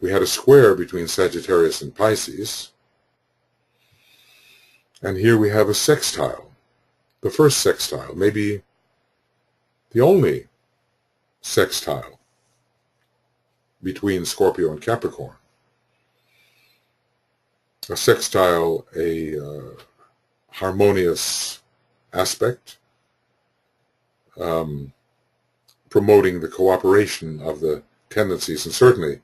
we had a square between Sagittarius and Pisces, and here we have a sextile, the first sextile, maybe the only sextile between Scorpio and Capricorn. A sextile, a harmonious aspect, promoting the cooperation of the tendencies, and certainly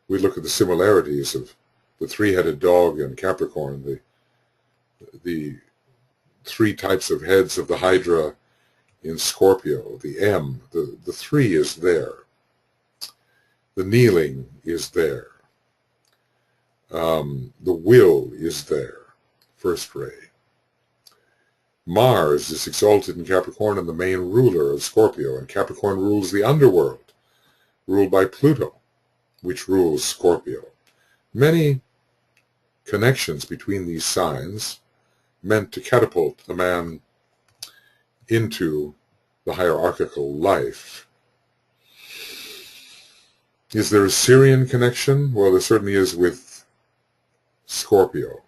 we look at the similarities of the three-headed dog in Capricorn, the three types of heads of the Hydra in Scorpio, the M, the three is there. The kneeling is there. The will is there, first ray. Mars is exalted in Capricorn and the main ruler of Scorpio, and Capricorn rules the underworld, ruled by Pluto, which rules Scorpio. Many connections between these signs meant to catapult the man into the hierarchical life. Is there a Syrian connection? Well, there certainly is with Scorpio.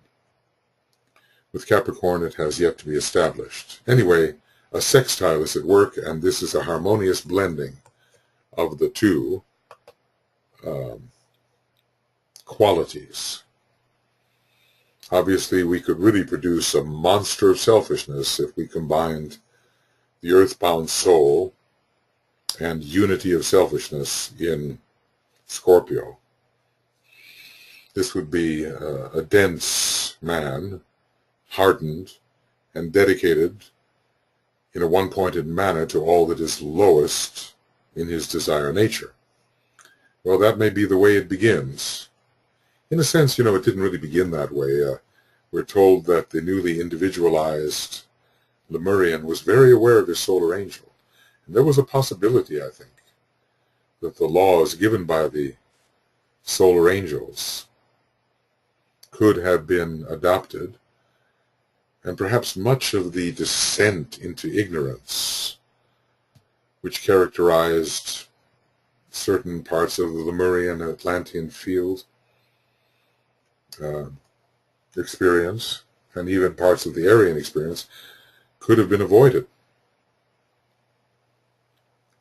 With Capricorn, it has yet to be established. Anyway, a sextile is at work, and this is a harmonious blending of the two qualities. Obviously, we could really produce a monster of selfishness if we combined the earthbound soul and unity of selfishness in Scorpio. This would be a dense man, hardened and dedicated in a one-pointed manner to all that is lowest in his desire nature. Well, that may be the way it begins. In a sense, it didn't really begin that way. We're told that the newly individualized Lemurian was very aware of his solar angel. And there was a possibility, I think, that the laws given by the solar angels could have been adopted, and perhaps much of the descent into ignorance which characterized certain parts of the Lemurian and Atlantean field experience, and even parts of the Aryan experience, could have been avoided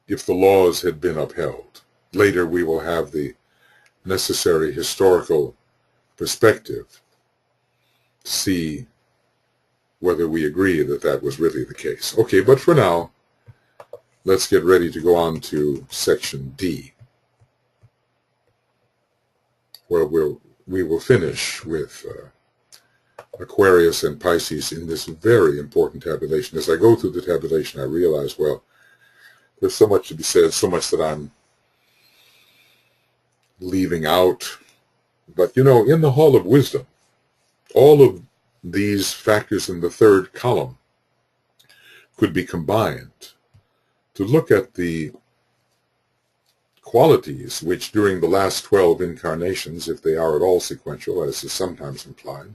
if the laws had been upheld. Later we will have the necessary historical perspective to see whether we agree that that was really the case. Okay, but for now, let's get ready to go on to section D, where we will finish with Aquarius and Pisces in this very important tabulation. As I go through the tabulation, I realize, well, there's so much to be said, so much that I'm leaving out. But, in the Hall of Wisdom, all of these factors in the third column could be combined to look at the qualities which during the last 12 incarnations, if they are at all sequential, as is sometimes implied,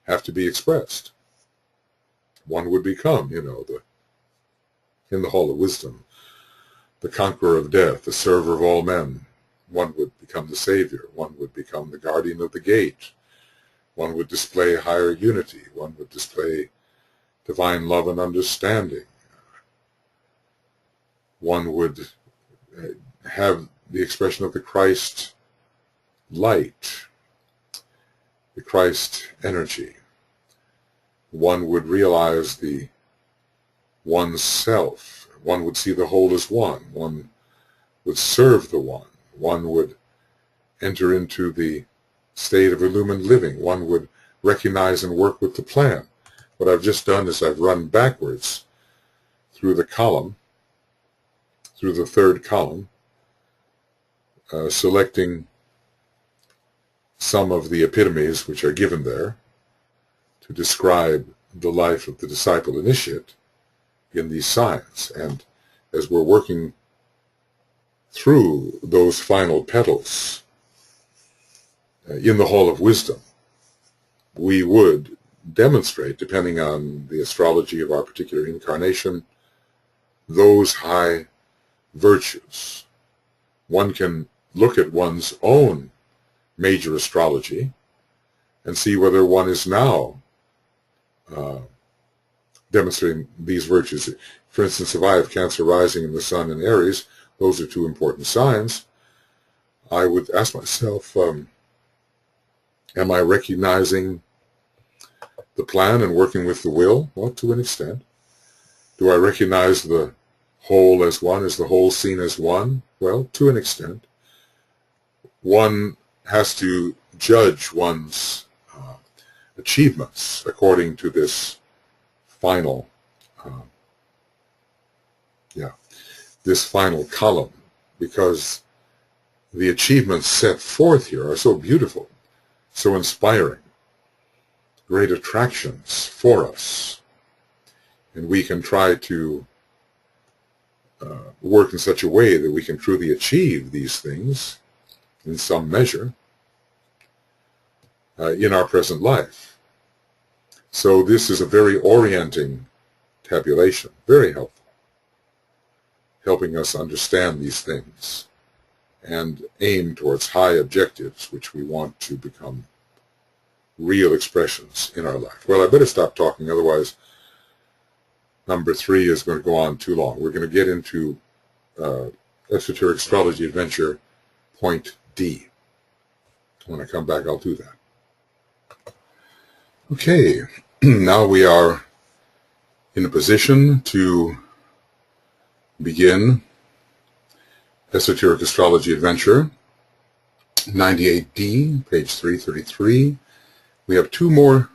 have to be expressed. One would become, in the Hall of Wisdom, the conqueror of death, the server of all men. One would become the savior. One would become the guardian of the gate. One would display higher unity. One would display divine love and understanding. One would have the expression of the Christ light, the Christ energy. One would realize the one's self. One would see the whole as one. One would serve the one. One would enter into the state of illumined living. One would recognize and work with the plan. What I've just done is I've run backwards through the column, through the third column, selecting some of the epitomes which are given there to describe the life of the disciple initiate in these signs. And as we're working through those final petals in the Hall of Wisdom, we would demonstrate, depending on the astrology of our particular incarnation, those high virtues. One can look at one's own major astrology and see whether one is now demonstrating these virtues. For instance, if I have Cancer rising in the Sun in Aries, those are two important signs. I would ask myself, am I recognizing the plan and working with the will? Well, to an extent. Do I recognize the whole as one? Is the whole seen as one? Well, to an extent. One has to judge one's achievements according to this final, this final column, because the achievements set forth here are so beautiful, so inspiring, great attractions for us, and we can try to work in such a way that we can truly achieve these things in some measure in our present life. So this is a very orienting tabulation, very helpful, helping us understand these things and aim towards high objectives which we want to become real expressions in our life. Well, I better stop talking, otherwise number 3 is going to go on too long. We're going to get into Esoteric Astrology Adventure, point D. When I come back, I'll do that. Okay, now we are in a position to begin Esoteric Astrology Adventure, 98D, page 333. We have 2 more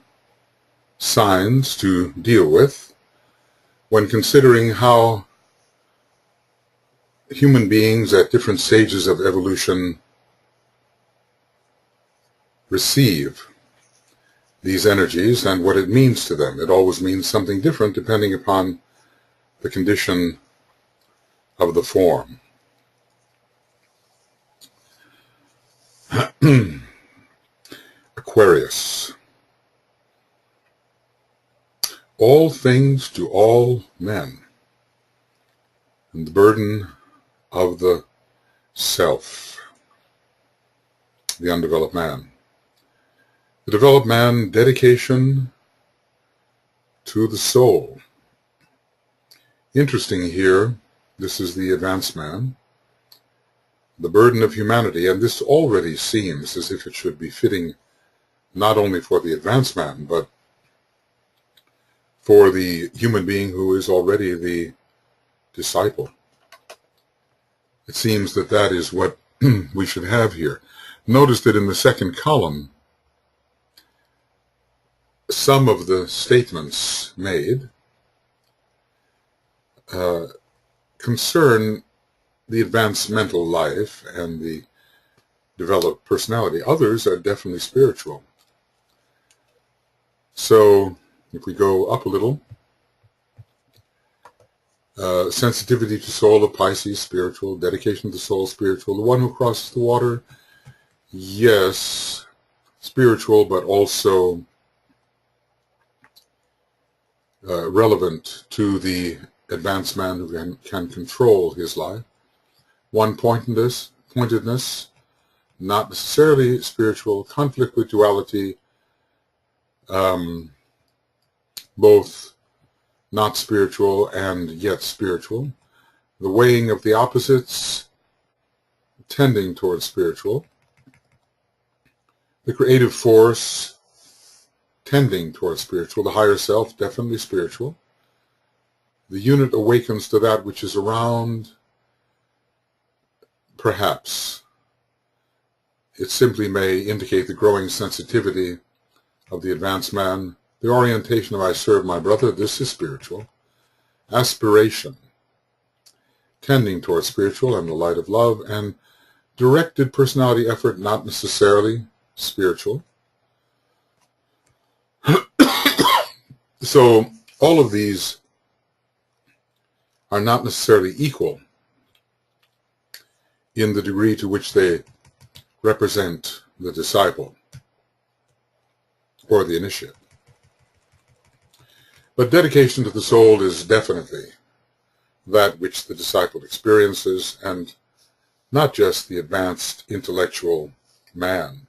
signs to deal with when considering how human beings at different stages of evolution receive these energies and what it means to them. It always means something different depending upon the condition of the form. Aquarius. All things to all men, and the burden of the self, the undeveloped man. The developed man, dedication to the soul. Interesting here, this is the advanced man, the burden of humanity, and this already seems as if it should be fitting not only for the advanced man, but for the human being who is already the disciple. It seems that that is what we should have here. Notice that in the second column, some of the statements made concern the advanced mental life and the developed personality. Others are definitely spiritual. So if we go up a little, sensitivity to soul of Pisces, spiritual. Dedication to the soul, spiritual. The one who crosses the water, yes, spiritual, but also relevant to the advanced man who can control his life. One-pointedness, not necessarily spiritual. Conflict with duality, both not spiritual and yet spiritual. The weighing of the opposites, tending towards spiritual. The creative force, tending towards spiritual. The higher self, definitely spiritual. The unit awakens to that which is around, perhaps. It simply may indicate the growing sensitivity of the advanced man. The orientation of I serve my brother, this is spiritual. Aspiration, tending towards spiritual and the light of love, and directed personality effort, not necessarily spiritual. So all of these are not necessarily equal in the degree to which they represent the disciple or the initiate. But dedication to the soul is definitely that which the disciple experiences, and not just the advanced intellectual man,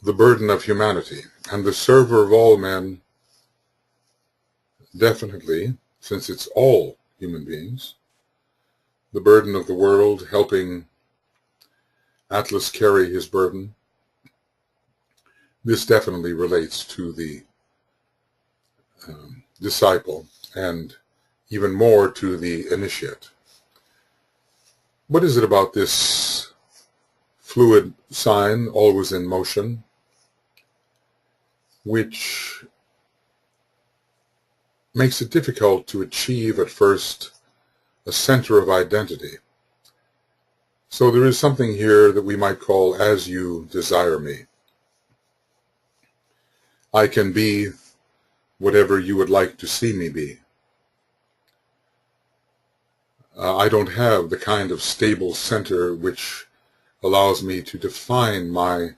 the burden of humanity, and the server of all men, definitely, since it's all human beings, the burden of the world, helping Atlas carry his burden. This definitely relates to the disciple, and even more to the initiate. What is it about this fluid sign, always in motion, which makes it difficult to achieve at first a center of identity? So there is something here that we might call as you desire me. I can be whatever you would like to see me be. I don't have the kind of stable center which allows me to define my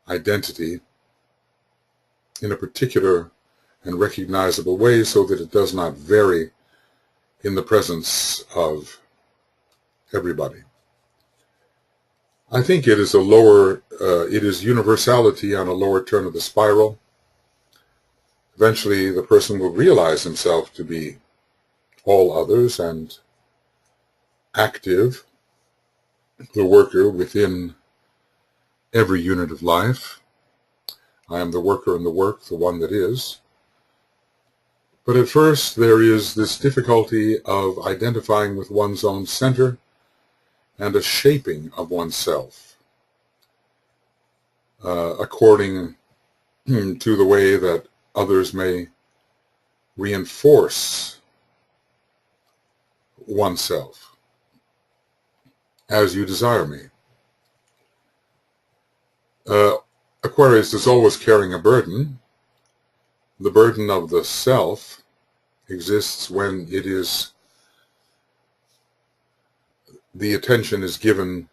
identity in a particular and recognizable way so that it does not vary in the presence of everybody. I think it is it is universality on a lower turn of the spiral. Eventually, the person will realize himself to be all others and active, the worker within every unit of life. I am the worker in the work, the one that is. But at first, there is this difficulty of identifying with one's own center and a shaping of oneself according to the way that others may reinforce oneself as you desire me. Aquarius is always carrying a burden. The burden of the self exists when the attention is given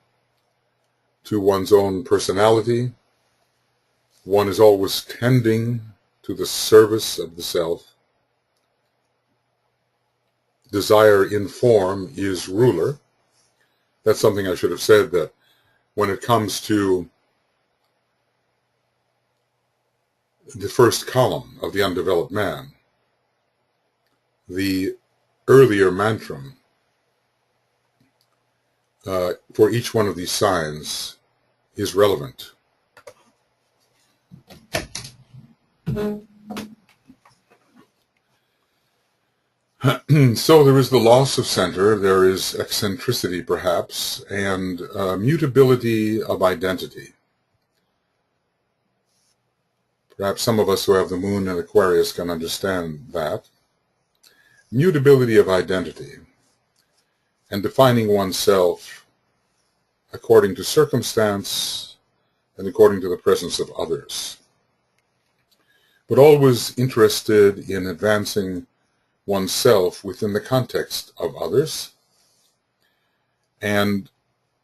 to one's own personality. One is always tending to the service of the self. Desire in form is ruler. That's something I should have said, that when it comes to the first column of the Undeveloped Man, the earlier mantram for each one of these signs is relevant. So there is the loss of center, there is eccentricity perhaps, and mutability of identity. Perhaps some of us who have the moon in Aquarius can understand that. Mutability of identity and defining oneself according to circumstance and according to the presence of others. But always interested in advancing oneself within the context of others, and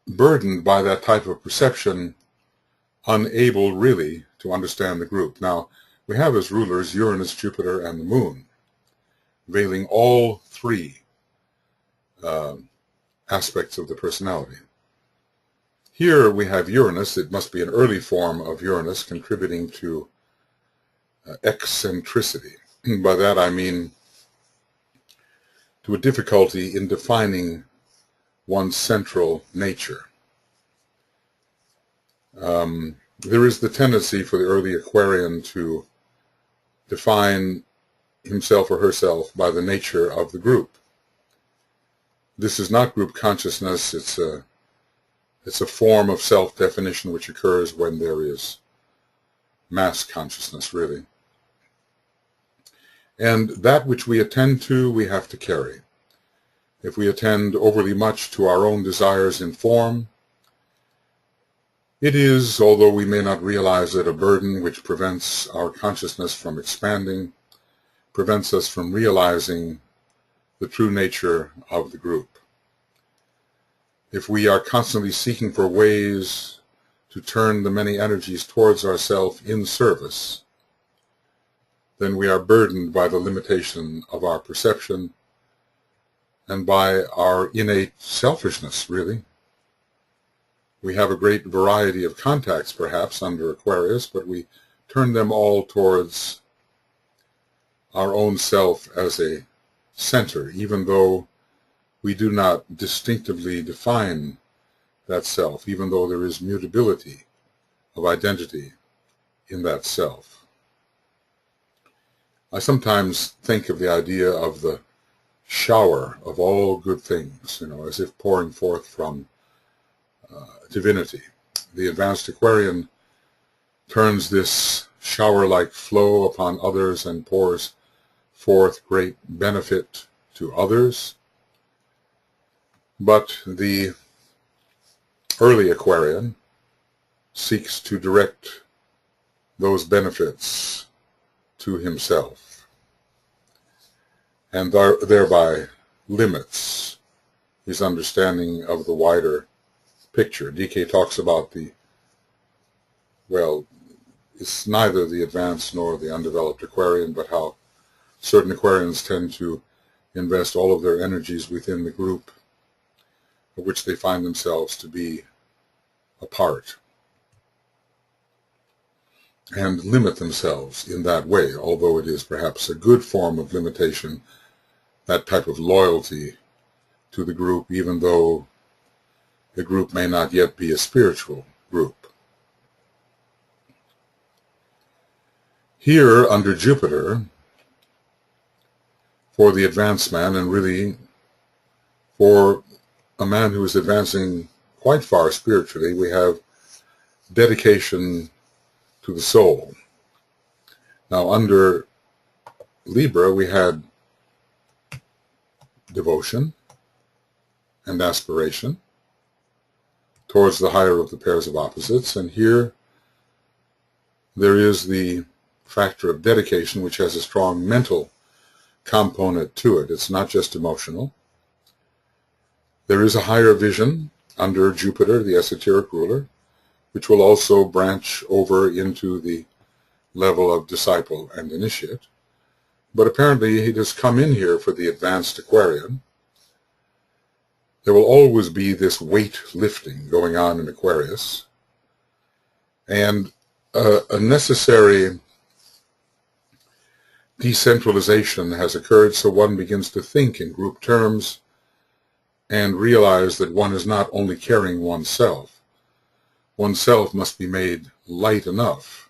burdened by that type of perception, unable really to understand the group. Now, we have as rulers Uranus, Jupiter, and the moon, veiling all three aspects of the personality. Here we have Uranus. It must be an early form of Uranus contributing to eccentricity. By that I mean to a difficulty in defining one's central nature. There is the tendency for the early Aquarian to define himself or herself by the nature of the group. This is not group consciousness. It's a form of self-definition which occurs when there is mass consciousness, really. And that which we attend to, we have to carry. If we attend overly much to our own desires in form, it is, although we may not realize it, a burden which prevents our consciousness from expanding, prevents us from realizing the true nature of the group. If we are constantly seeking for ways to turn the many energies towards ourselves in service, then we are burdened by the limitation of our perception and by our innate selfishness, really. We have a great variety of contacts, perhaps, under Aquarius, but we turn them all towards our own self as a center, even though we do not distinctively define that self, even though there is mutability of identity in that self. I sometimes think of the idea of the shower of all good things, as if pouring forth from divinity. The advanced Aquarian turns this shower-like flow upon others and pours forth great benefit to others. But the early Aquarian seeks to direct those benefits to himself, and thereby limits his understanding of the wider picture. DK talks about it's neither the advanced nor the undeveloped Aquarian, but how certain Aquarians tend to invest all of their energies within the group of which they find themselves to be a part, and limit themselves in that way, although it is perhaps a good form of limitation, that type of loyalty to the group, even though the group may not yet be a spiritual group. Here, under Jupiter, for the advanced man, and really for a man who is advancing quite far spiritually, we have dedication to the soul. Now, under Libra, we had devotion and aspiration towards the higher of the pairs of opposites, and here there is the factor of dedication, which has a strong mental component to it. It's not just emotional. There is a higher vision under Jupiter, the esoteric ruler, which will also branch over into the level of disciple and initiate. But apparently it has come in here for the advanced Aquarian. There will always be this weight lifting going on in Aquarius, and a necessary decentralization has occurred, so one begins to think in group terms and realize that one is not only carrying oneself. Oneself must be made light enough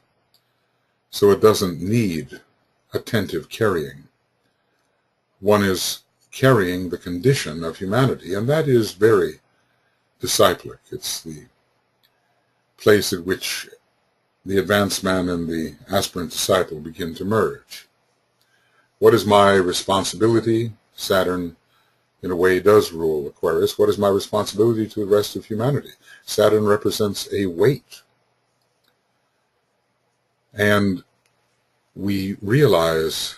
so it doesn't need attentive carrying. One is carrying the condition of humanity, and that is very disciplic. It's the place at which the advanced man and the aspirant disciple begin to merge. What is my responsibility? Saturn, in a way, does rule Aquarius. What is my responsibility to the rest of humanity? Saturn represents a weight. And we realize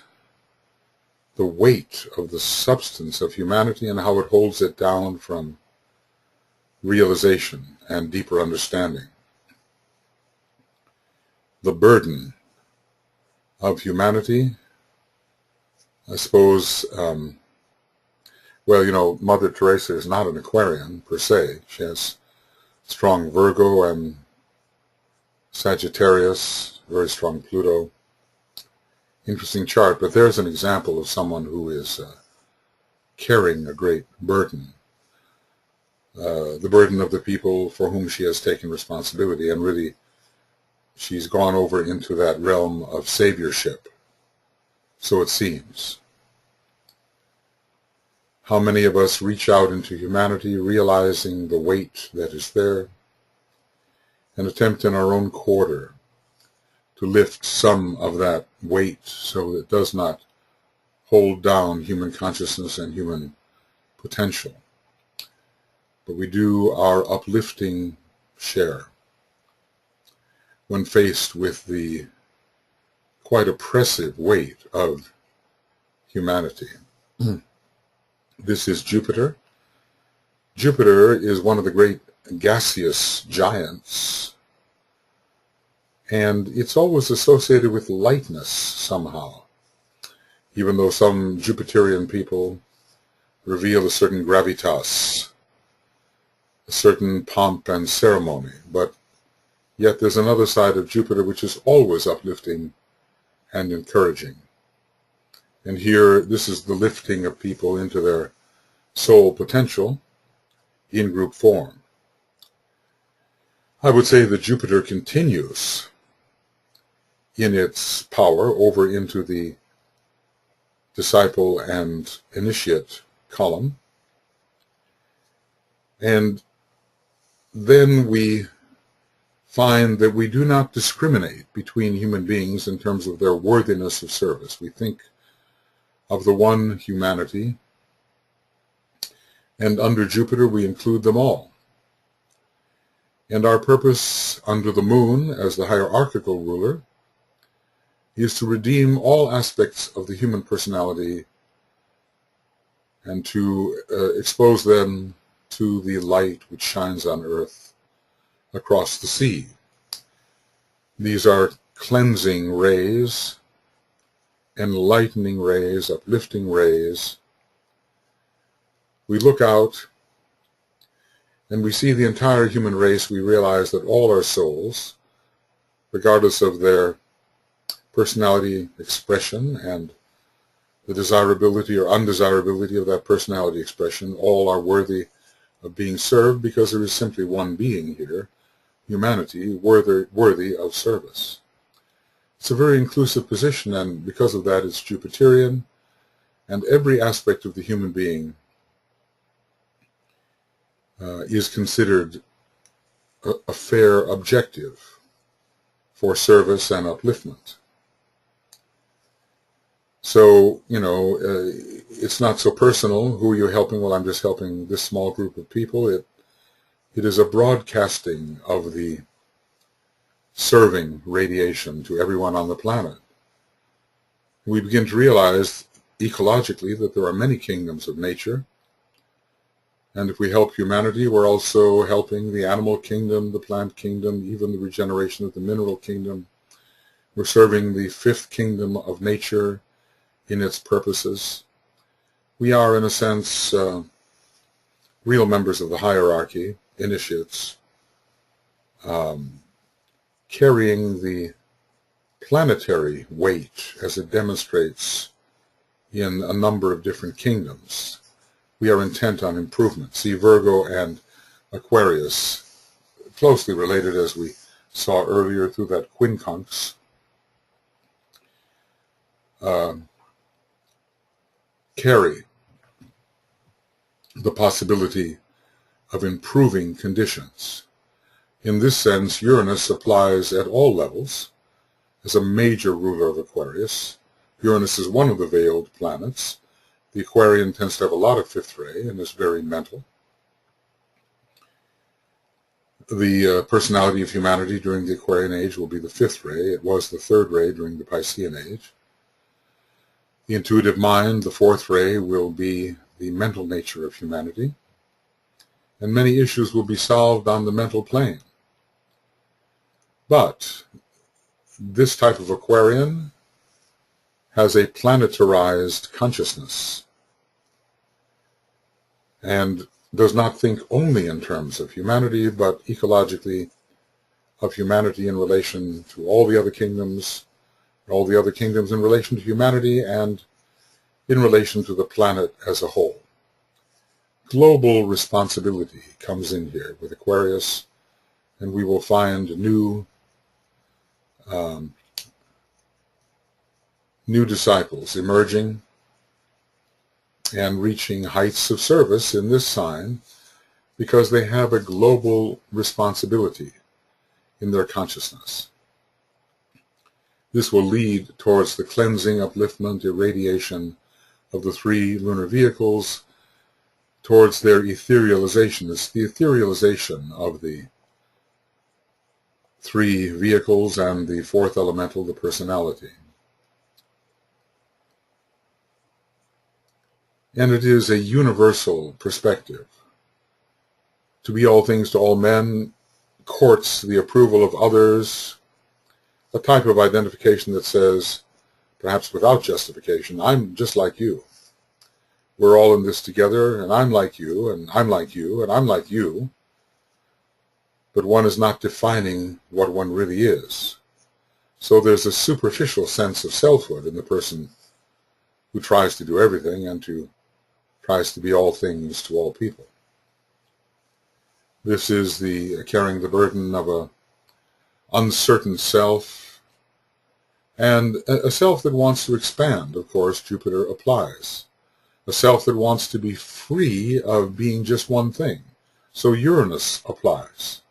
the weight of the substance of humanity and how it holds it down from realization and deeper understanding. The burden of humanity, I suppose, Mother Teresa is not an Aquarian per se. She has strong Virgo and Sagittarius, very strong Pluto. Interesting chart, but there's an example of someone who is carrying a great burden. The burden of the people for whom she has taken responsibility, and really she's gone over into that realm of saviorship, so it seems. How many of us reach out into humanity realizing the weight that is there and attempt in our own quarter to lift some of that weight so that it does not hold down human consciousness and human potential. But we do our uplifting share when faced with the quite oppressive weight of humanity. This is Jupiter. Jupiter is one of the great gaseous giants, and it's always associated with lightness somehow, even though some Jupiterian people reveal a certain gravitas, a certain pomp and ceremony, but yet there's another side of Jupiter which is always uplifting and encouraging. And here, this is the lifting of people into their soul potential in group form. I would say that Jupiter continues in its power over into the disciple and initiate column. And then we find that we do not discriminate between human beings in terms of their worthiness of service. We think of the one humanity, and under Jupiter we include them all. And our purpose under the moon as the hierarchical ruler is to redeem all aspects of the human personality and to expose them to the light which shines on earth across the sea. These are cleansing rays, enlightening rays, uplifting rays. We look out and we see the entire human race. We realize that all our souls, regardless of their personality expression and the desirability or undesirability of that personality expression, all are worthy of being served because there is simply one being here, humanity, worthy of service. It's a very inclusive position, and because of that it's Jupiterian, and every aspect of the human being is considered a fair objective for service and upliftment. So, it's not so personal. Who are you helping? Well, I'm just helping this small group of people. It is a broadcasting of the serving radiation to everyone on the planet. We begin to realize ecologically that there are many kingdoms of nature, and if we help humanity, we're also helping the animal kingdom, the plant kingdom, even the regeneration of the mineral kingdom. We're serving the fifth kingdom of nature in its purposes. We are, in a sense, real members of the hierarchy, initiates, carrying the planetary weight as it demonstrates in a number of different kingdoms. We are intent on improvement. See Virgo and Aquarius, closely related as we saw earlier through that quincunx. Carry the possibility of improving conditions. In this sense, Uranus applies at all levels as a major ruler of Aquarius. Uranus is one of the veiled planets. The Aquarian tends to have a lot of fifth ray and is very mental. The personality of humanity during the Aquarian age will be the fifth ray. It was the third ray during the Piscean age. The intuitive mind, the fourth ray, will be the mental nature of humanity, and many issues will be solved on the mental plane. But this type of Aquarian has a planetarized consciousness and does not think only in terms of humanity, but ecologically of humanity in relation to all the other kingdoms in relation to humanity, and in relation to the planet as a whole. Global responsibility comes in here with Aquarius, and we will find new disciples emerging and reaching heights of service in this sign because they have a global responsibility in their consciousness. This will lead towards the cleansing, upliftment, irradiation of the three lunar vehicles, towards their etherealization. It's the etherealization of the three vehicles and the fourth elemental, the personality. And it is a universal perspective. To be all things to all men courts the approval of others, a type of identification that says, perhaps without justification, I'm just like you. we're all in this together, and I'm like you, and I'm like you, and I'm like you, but one is not defining what one really is. So there's a superficial sense of selfhood in the person who tries to do everything and tries to be all things to all people. This is the carrying the burden of a uncertain self, and a self that wants to expand. Of course, Jupiter applies. A self that wants to be free of being just one thing. So Uranus applies.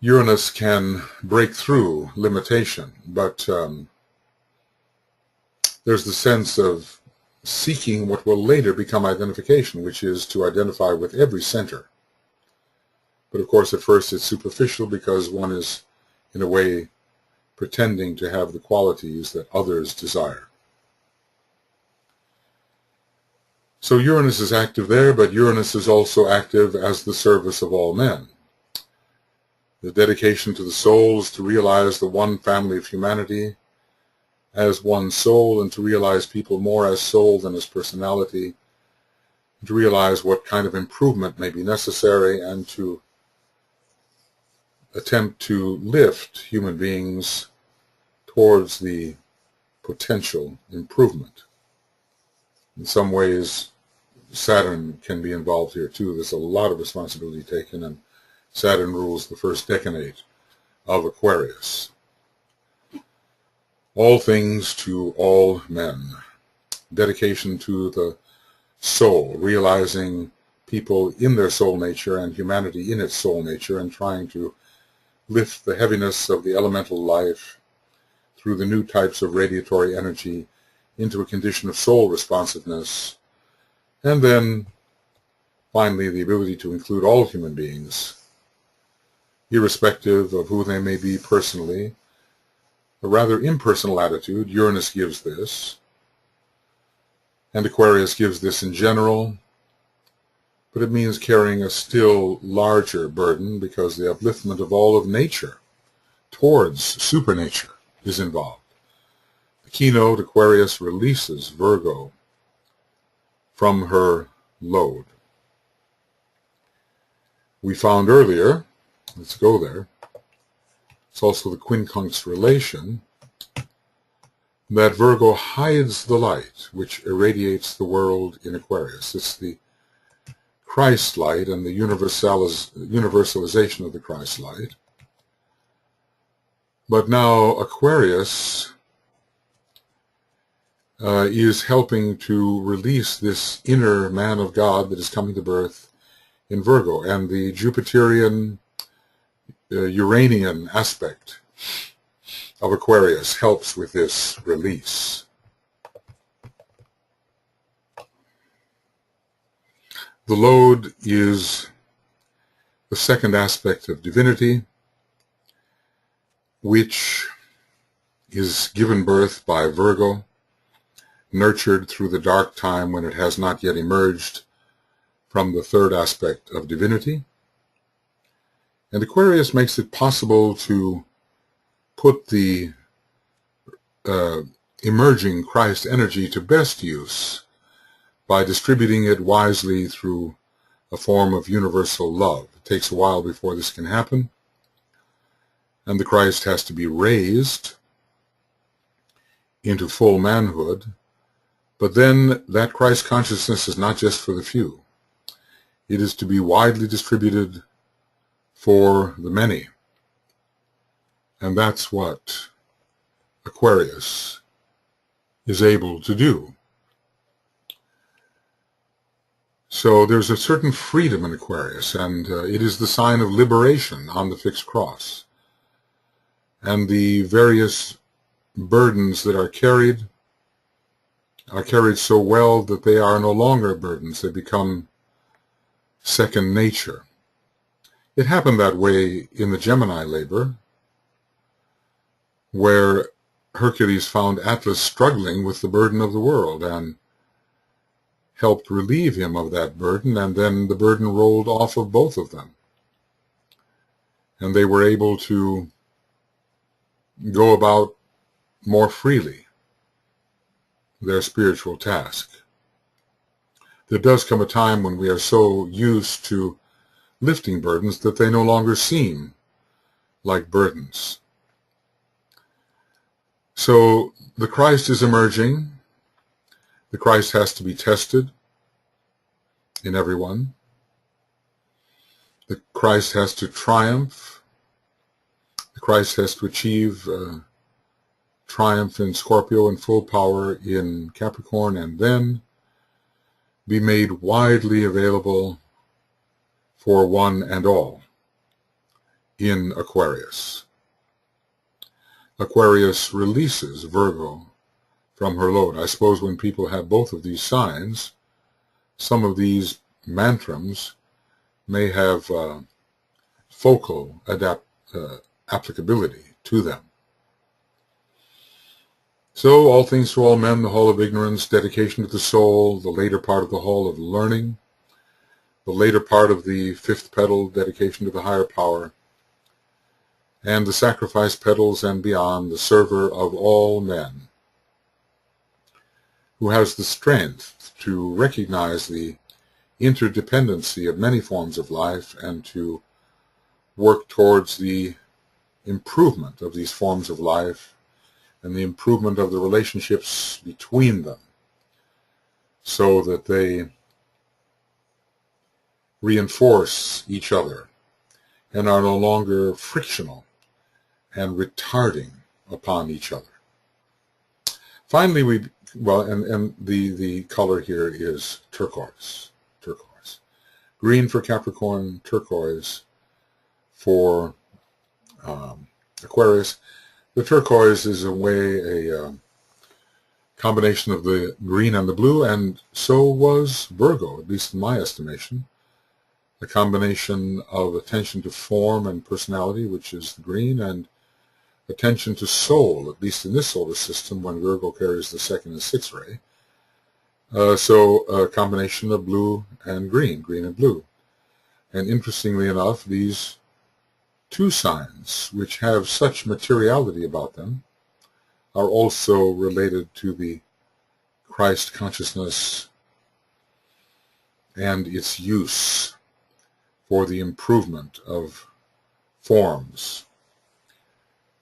Uranus can break through limitation, but there's the sense of seeking what will later become identification, which is to identify with every center. But of course, at first it's superficial because one is, in a way, pretending to have the qualities that others desire. So Uranus is active there, but Uranus is also active as the service of all men. The dedication to the soul is to realize the one family of humanity as one soul, and to realize people more as soul than as personality, and to realize what kind of improvement may be necessary, and to attempt to lift human beings towards the potential improvement. In some ways, Saturn can be involved here too. There's a lot of responsibility taken, and Saturn rules the first decade of Aquarius. All things to all men. Dedication to the soul, realizing people in their soul nature and humanity in its soul nature, and trying to lift the heaviness of the elemental life through the new types of radiatory energy into a condition of soul responsiveness, and then finally the ability to include all human beings, irrespective of who they may be personally. A rather impersonal attitude. Uranus gives this, and Aquarius gives this in general, but it means carrying a still larger burden because the upliftment of all of nature towards supernature is involved. The keynote, Aquarius releases Virgo from her load. We found earlier, let's go there, it's also the quincunx relation, that Virgo hides the light which irradiates the world in Aquarius. It's the Christ light and the universalization of the Christ light. But now Aquarius is helping to release this inner man of God that is coming to birth in Virgo, and the Jupiterian Uranian aspect of Aquarius helps with this release. The load is the second aspect of divinity, which is given birth by Virgo, nurtured through the dark time when it has not yet emerged from the third aspect of divinity. And Aquarius makes it possible to put the emerging Christ energy to best use by distributing it wisely through a form of universal love. It takes a while before this can happen, and the Christ has to be raised into full manhood, but then that Christ consciousness is not just for the few. It is to be widely distributed for the many. And that's what Aquarius is able to do. So there's a certain freedom in Aquarius, and it is the sign of liberation on the fixed cross. And the various burdens that are carried so well that they are no longer burdens. They become second nature. It happened that way in the Gemini labor, where Hercules found Atlas struggling with the burden of the world and helped relieve him of that burden, and then the burden rolled off of both of them. And they were able to go about more freely. their spiritual task. There does come a time when we are so used to lifting burdens that they no longer seem like burdens. So the Christ is emerging. The Christ has to be tested in everyone. The Christ has to triumph. The Christ has to achieve triumph in Scorpio and full power in Capricorn, and then be made widely available for one and all in Aquarius. Aquarius releases Virgo from her load. I suppose when people have both of these signs, some of these mantrams may have focal applicability to them. So, all things to all men, the Hall of Ignorance, dedication to the soul, the later part of the Hall of Learning, the later part of the fifth petal, dedication to the higher power, and the sacrifice petals and beyond, the server of all men, who has the strength to recognize the interdependency of many forms of life and to work towards the improvement of these forms of life and the improvement of the relationships between them, so that they reinforce each other and are no longer frictional and retarding upon each other. Finally, the color here is turquoise. Green for Capricorn, turquoise for Aquarius. The turquoise is a combination of the green and the blue, and so was Virgo, at least in my estimation. A combination of attention to form and personality, which is the green, and attention to soul, at least in this solar system, when Virgo carries the second and sixth ray. So a combination of blue and green and blue. And interestingly enough, these two signs, which have such materiality about them, are also related to the Christ consciousness and its use for the improvement of forms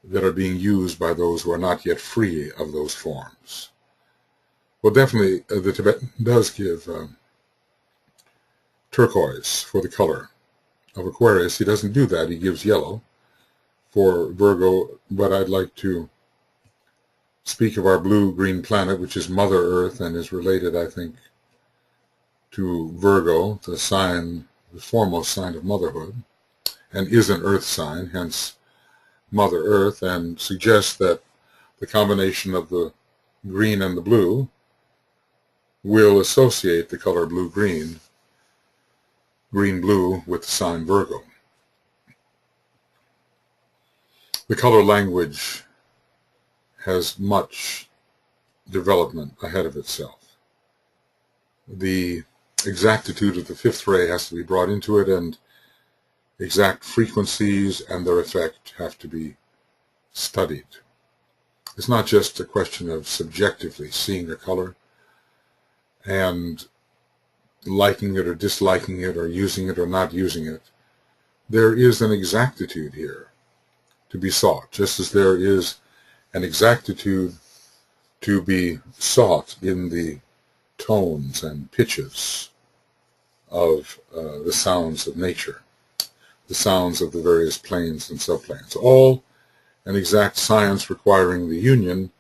that are being used by those who are not yet free of those forms. Well, definitely the Tibetan does give turquoise for the color of Aquarius. He doesn't do that. He gives yellow for Virgo, but I'd like to speak of our blue-green planet, which is Mother Earth and is related, I think, to Virgo, the foremost sign of motherhood, and is an earth sign, hence Mother Earth, and suggests that the combination of the green and the blue will associate the color blue-green, green-blue, with the sign Virgo. The color language has much development ahead of itself. The exactitude of the fifth ray has to be brought into it, and exact frequencies and their effect have to be studied. It's not just a question of subjectively seeing a color and liking it or disliking it or using it or not using it. There is an exactitude here to be sought, just as there is an exactitude to be sought in the tones and pitches of the sounds of nature, the sounds of the various planes and subplanes, all an exact science requiring the union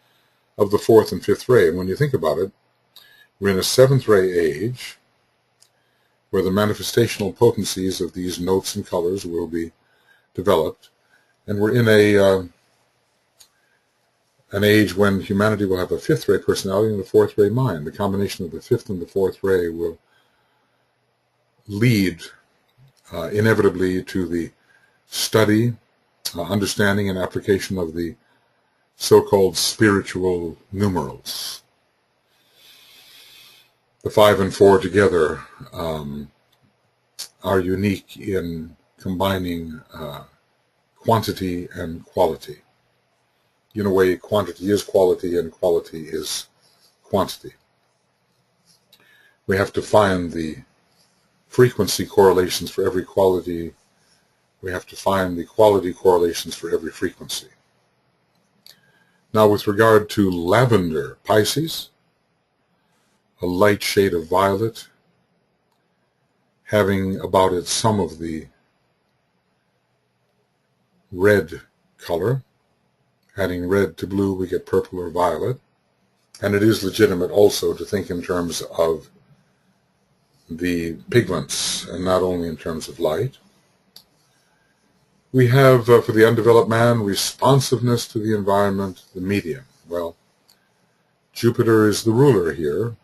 of the fourth and fifth ray. And when you think about it, we're in a seventh ray age where the manifestational potencies of these notes and colors will be developed, and we're in an age when humanity will have a fifth ray personality and a fourth ray mind. The combination of the fifth and the fourth ray will lead inevitably to the study, understanding, and application of the so-called spiritual numerals. The 5 and 4 together are unique in combining quantity and quality. In a way, quantity is quality and quality is quantity. We have to find the frequency correlations for every quality. We have to find the quality correlations for every frequency. Now, with regard to lavender, Pisces, a light shade of violet, having about it some of the red color. Adding red to blue, we get purple or violet. And it is legitimate also to think in terms of the pigments and not only in terms of light. We have, for the undeveloped man, responsiveness to the environment, the medium. Well, Jupiter is the ruler here.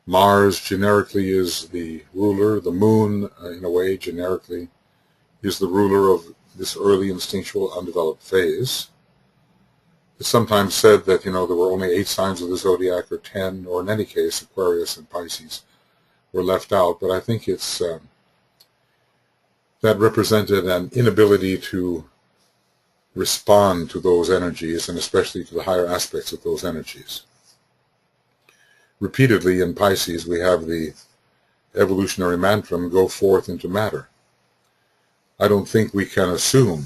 Mars generically is the ruler. The moon, in a way, generically is the ruler of this early instinctual undeveloped phase. It's sometimes said that, there were only 8 signs of the zodiac, or 10, or in any case, Aquarius and Pisces were left out. But I think it's that represented an inability to respond to those energies, and especially to the higher aspects of those energies. Repeatedly in Pisces, we have the evolutionary mantra, go forth into matter. I don't think we can assume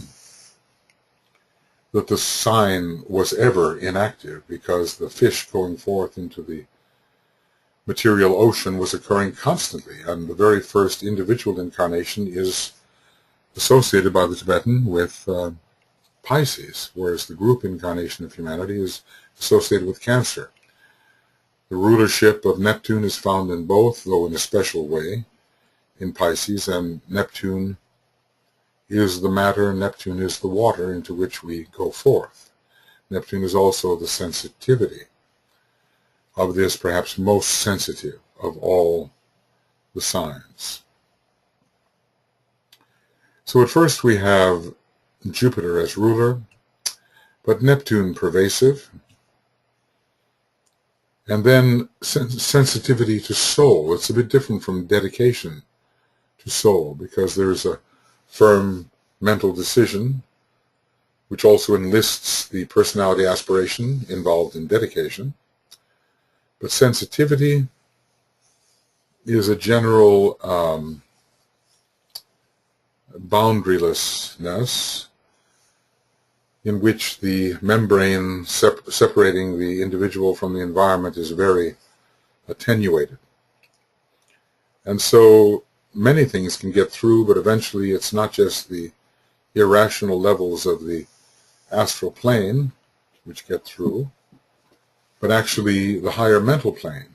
that the sign was ever inactive, because the fish going forth into the material ocean was occurring constantly, and the very first individual incarnation is associated by the Tibetan with Pisces, whereas the group incarnation of humanity is associated with Cancer. The rulership of Neptune is found in both, though in a special way, in Pisces, and Neptune is the matter, Neptune is the water into which we go forth. Neptune is also the sensitivity of this, perhaps most sensitive of all the signs. So at first we have Jupiter as ruler, but Neptune pervasive, and then sensitivity to soul. It's a bit different from dedication to soul, because there's a firm mental decision, which also enlists the personality aspiration involved in dedication. But sensitivity is a general boundarylessness in which the membrane separating the individual from the environment is very attenuated. And so many things can get through, but eventually it's not just the irrational levels of the astral plane which get through, but actually the higher mental plane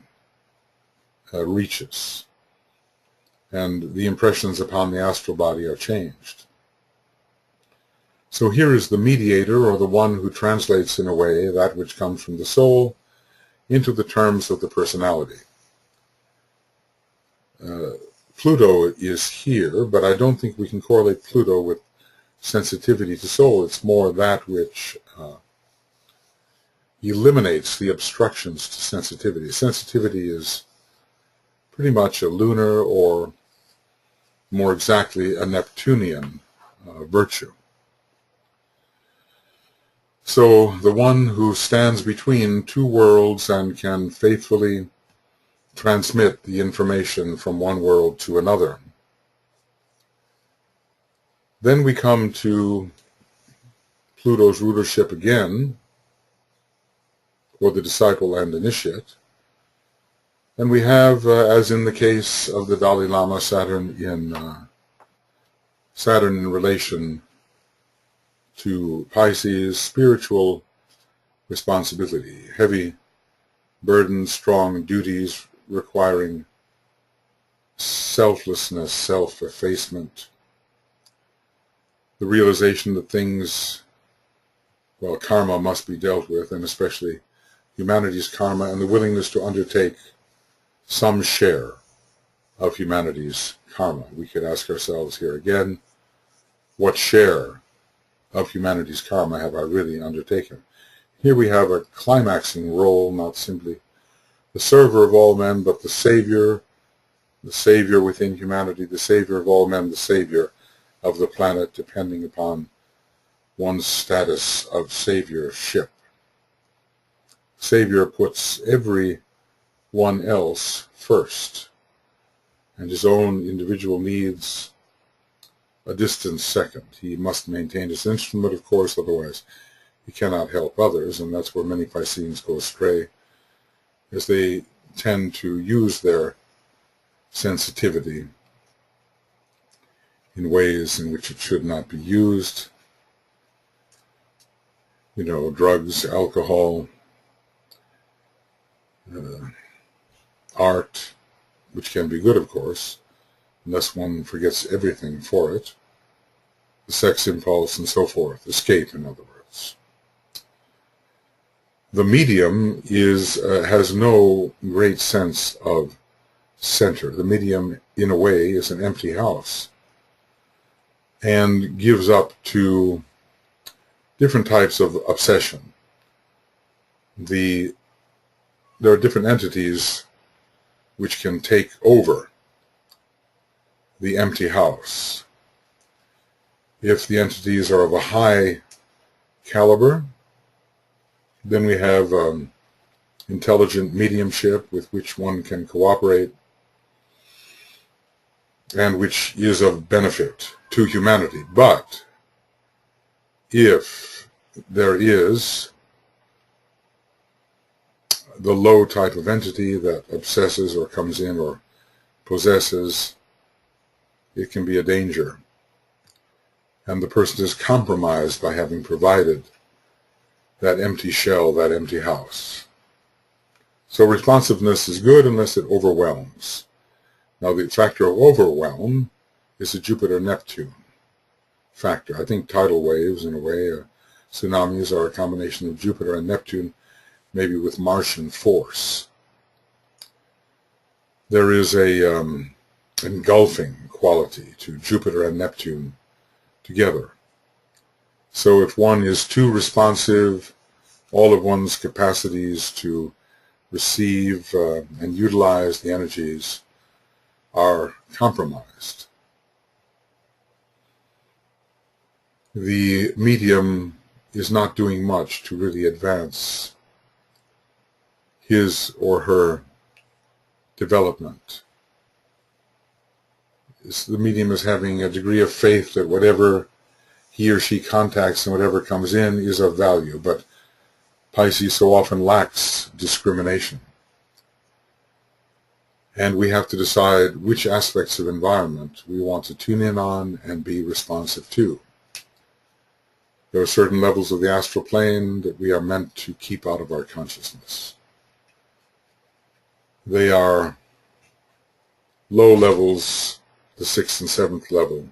reaches, and the impressions upon the astral body are changed. So here is the mediator, or the one who translates in a way that which comes from the soul into the terms of the personality. Pluto is here, but I don't think we can correlate Pluto with sensitivity to soul. It's more that which eliminates the obstructions to sensitivity. Sensitivity is pretty much a lunar, or more exactly a Neptunian virtue. So the one who stands between two worlds and can faithfully transmit the information from one world to another. Then we come to Pluto's rulership again, for the disciple and initiate. And we have, as in the case of the Dalai Lama, Saturn in relation to Pisces, spiritual responsibility, heavy burdens, strong duties requiring selflessness, self-effacement, the realization that things, well, karma must be dealt with, and especially humanity's karma, and the willingness to undertake some share of humanity's karma. We could ask ourselves here again, what share of humanity's karma have I really undertaken? Here we have a climaxing role, not simply the server of all men, but the savior within humanity, the savior of all men, the savior of the planet, depending upon one's status of saviorship. Savior puts everyone else first, and his own individual needs a distant second. He must maintain his instrument, of course, otherwise he cannot help others, and that's where many Pisceans go astray, as they tend to use their sensitivity in ways in which it should not be used. You know, drugs, alcohol, art, which can be good, of course, unless one forgets everything for it, the sex impulse and so forth, escape, in other words. The medium has no great sense of center. The medium, in a way, is an empty house and gives up to different types of obsession. There are different entities which can take over the empty house. If the entities are of a high caliber, then we have intelligent mediumship with which one can cooperate and which is of benefit to humanity. But if there is the low type of entity that obsesses or comes in or possesses, it can be a danger. And the person is compromised by having provided that empty shell, that empty house. So responsiveness is good unless it overwhelms. Now the factor of overwhelm is a Jupiter-Neptune factor. I think tidal waves, in a way, tsunamis are a combination of Jupiter and Neptune, maybe with Martian force. There is a engulfing quality to Jupiter and Neptune together. So if one is too responsive, all of one's capacities to receive and utilize the energies are compromised. The medium is not doing much to really advance his or her development. The medium is having a degree of faith that whatever he or she contacts and whatever comes in is of value, but Pisces so often lacks discrimination. And we have to decide which aspects of environment we want to tune in on and be responsive to. There are certain levels of the astral plane that we are meant to keep out of our consciousness. They are low levels, the 6th and 7th level,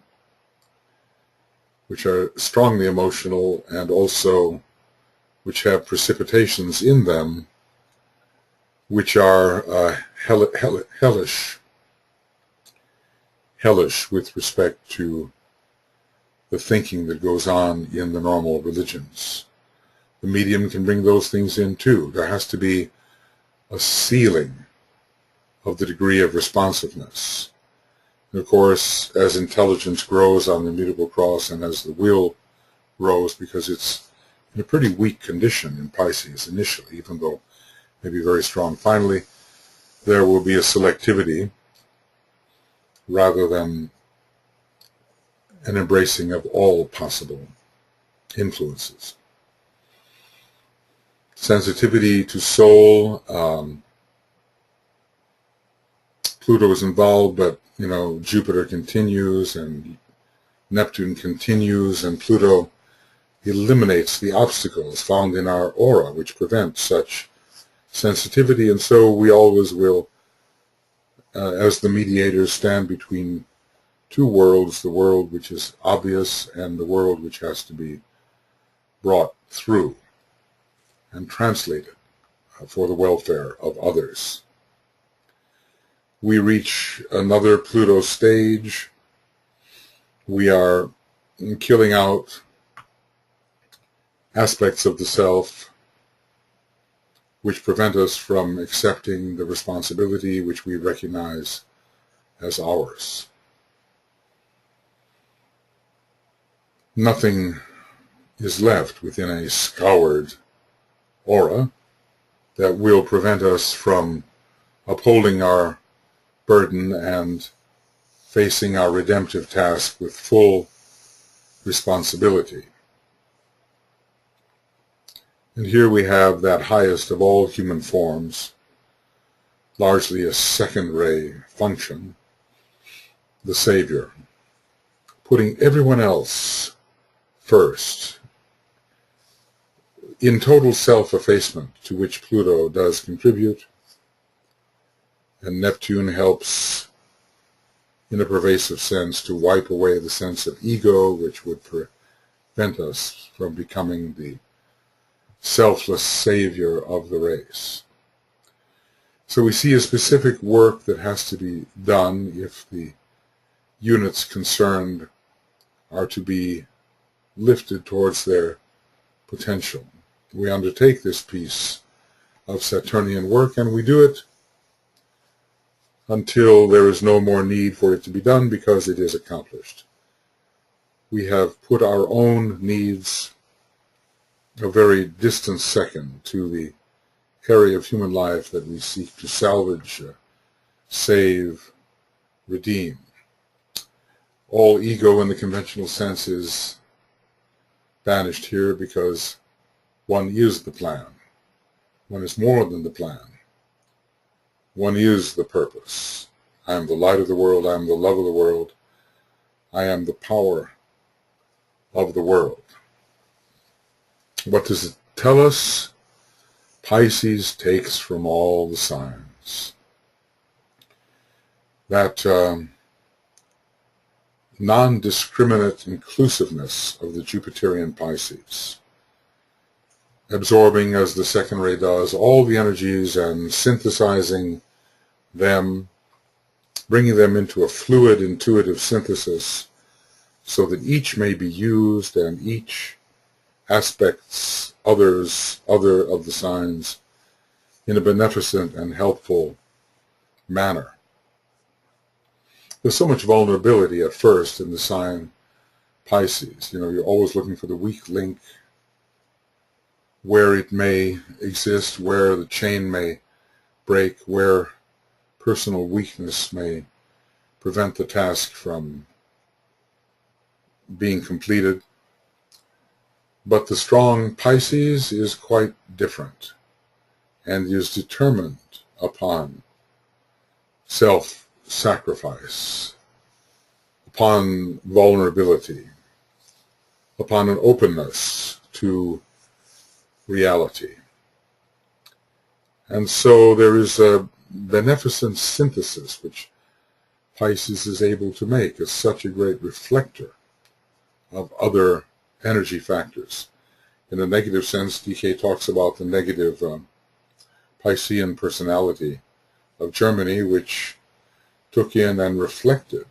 which are strongly emotional and also which have precipitations in them which are hellish with respect to the thinking that goes on in the normal religions. The medium can bring those things in too. There has to be a ceiling of the degree of responsiveness. And of course, as intelligence grows on the immutable cross and as the will grows, because it's in a pretty weak condition in Pisces initially, even though it may be very strong. Finally, there will be a selectivity rather than an embracing of all possible influences. Sensitivity to soul, Pluto is involved, but Jupiter continues and Neptune continues, and Pluto eliminates the obstacles found in our aura which prevent such sensitivity, and so we always will, as the mediators, stand between two worlds, the world which is obvious and the world which has to be brought through and translated for the welfare of others. We reach another Pluto stage. We are killing out aspects of the self which prevent us from accepting the responsibility which we recognize as ours. Nothing is left within a scoured aura that will prevent us from upholding our burden and facing our redemptive task with full responsibility. And here we have that highest of all human forms, largely a second-ray function, the Savior, putting everyone else first, in total self-effacement, to which Pluto does contribute, and Neptune helps in a pervasive sense to wipe away the sense of ego, which would prevent us from becoming the selfless savior of the race. So we see a specific work that has to be done if the units concerned are to be lifted towards their potential. We undertake this piece of Saturnian work, and we do it until there is no more need for it to be done because it is accomplished. We have put our own needs a very distant second to the area of human life that we seek to salvage, save, redeem. All ego in the conventional sense is banished here because one is the plan. One is more than the plan. One is the purpose. I am the light of the world. I am the love of the world. I am the power of the world. What does it tell us? Pisces takes from all the signs. That non-discriminate inclusiveness of the Jupiterian Pisces, absorbing, as the second ray does, all the energies and synthesizing them, bringing them into a fluid, intuitive synthesis so that each may be used and each aspects, other of the signs, in a beneficent and helpful manner. There's so much vulnerability at first in the sign Pisces. You're always looking for the weak link, where it may exist, where the chain may break, where personal weakness may prevent the task from being completed. But the strong Pisces is quite different and is determined upon self-sacrifice, upon vulnerability, upon an openness to reality. And so there is a beneficent synthesis which Pisces is able to make as such a great reflector of other energy factors. In a negative sense, DK talks about the negative Piscean personality of Germany, which took in and reflected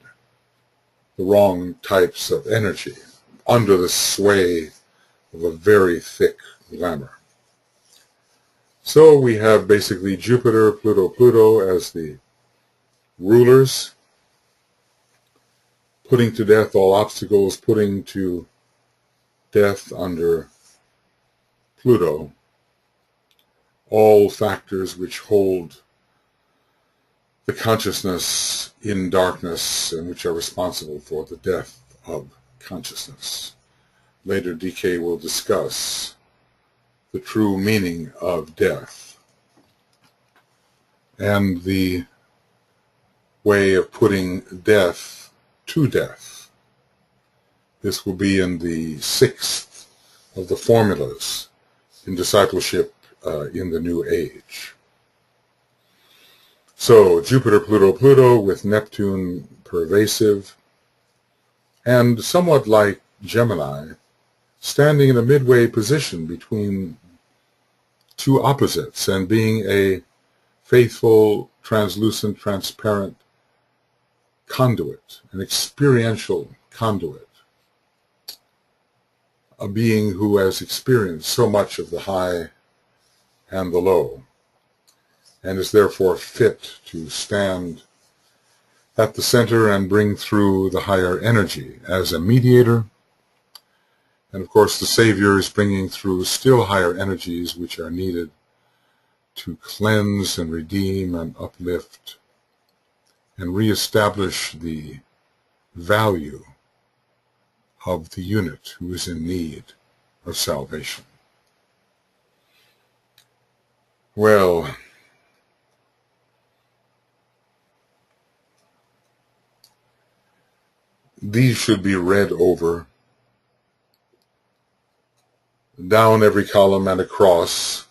the wrong types of energy under the sway of a very thick glamour. So we have basically Jupiter, Pluto as the rulers, putting to death all obstacles, putting to death under Pluto all factors which hold the consciousness in darkness and which are responsible for the death of consciousness. Later, DK will discuss the true meaning of death and the way of putting death to death. This will be in the 6th of the formulas in discipleship in the New Age. So Jupiter, Pluto with Neptune pervasive, and somewhat like Gemini, standing in a midway position between two opposites and being a faithful, translucent, transparent conduit, an experiential conduit, a being who has experienced so much of the high and the low, and is therefore fit to stand at the center and bring through the higher energy as a mediator. And of course the Savior is bringing through still higher energies which are needed to cleanse and redeem and uplift and reestablish the value of the unit who is in need of salvation. Well, these should be read over, down every column and across,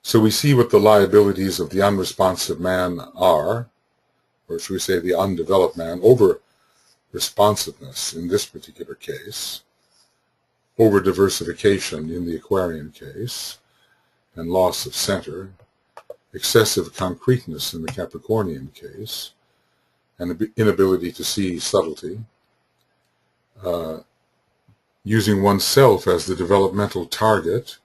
so we see what the liabilities of the unresponsive man are, or should we say the undeveloped man, over responsiveness in this particular case, over diversification in the Aquarian case, and loss of center, excessive concreteness in the Capricornian case, and inability to see subtlety, using oneself as the developmental target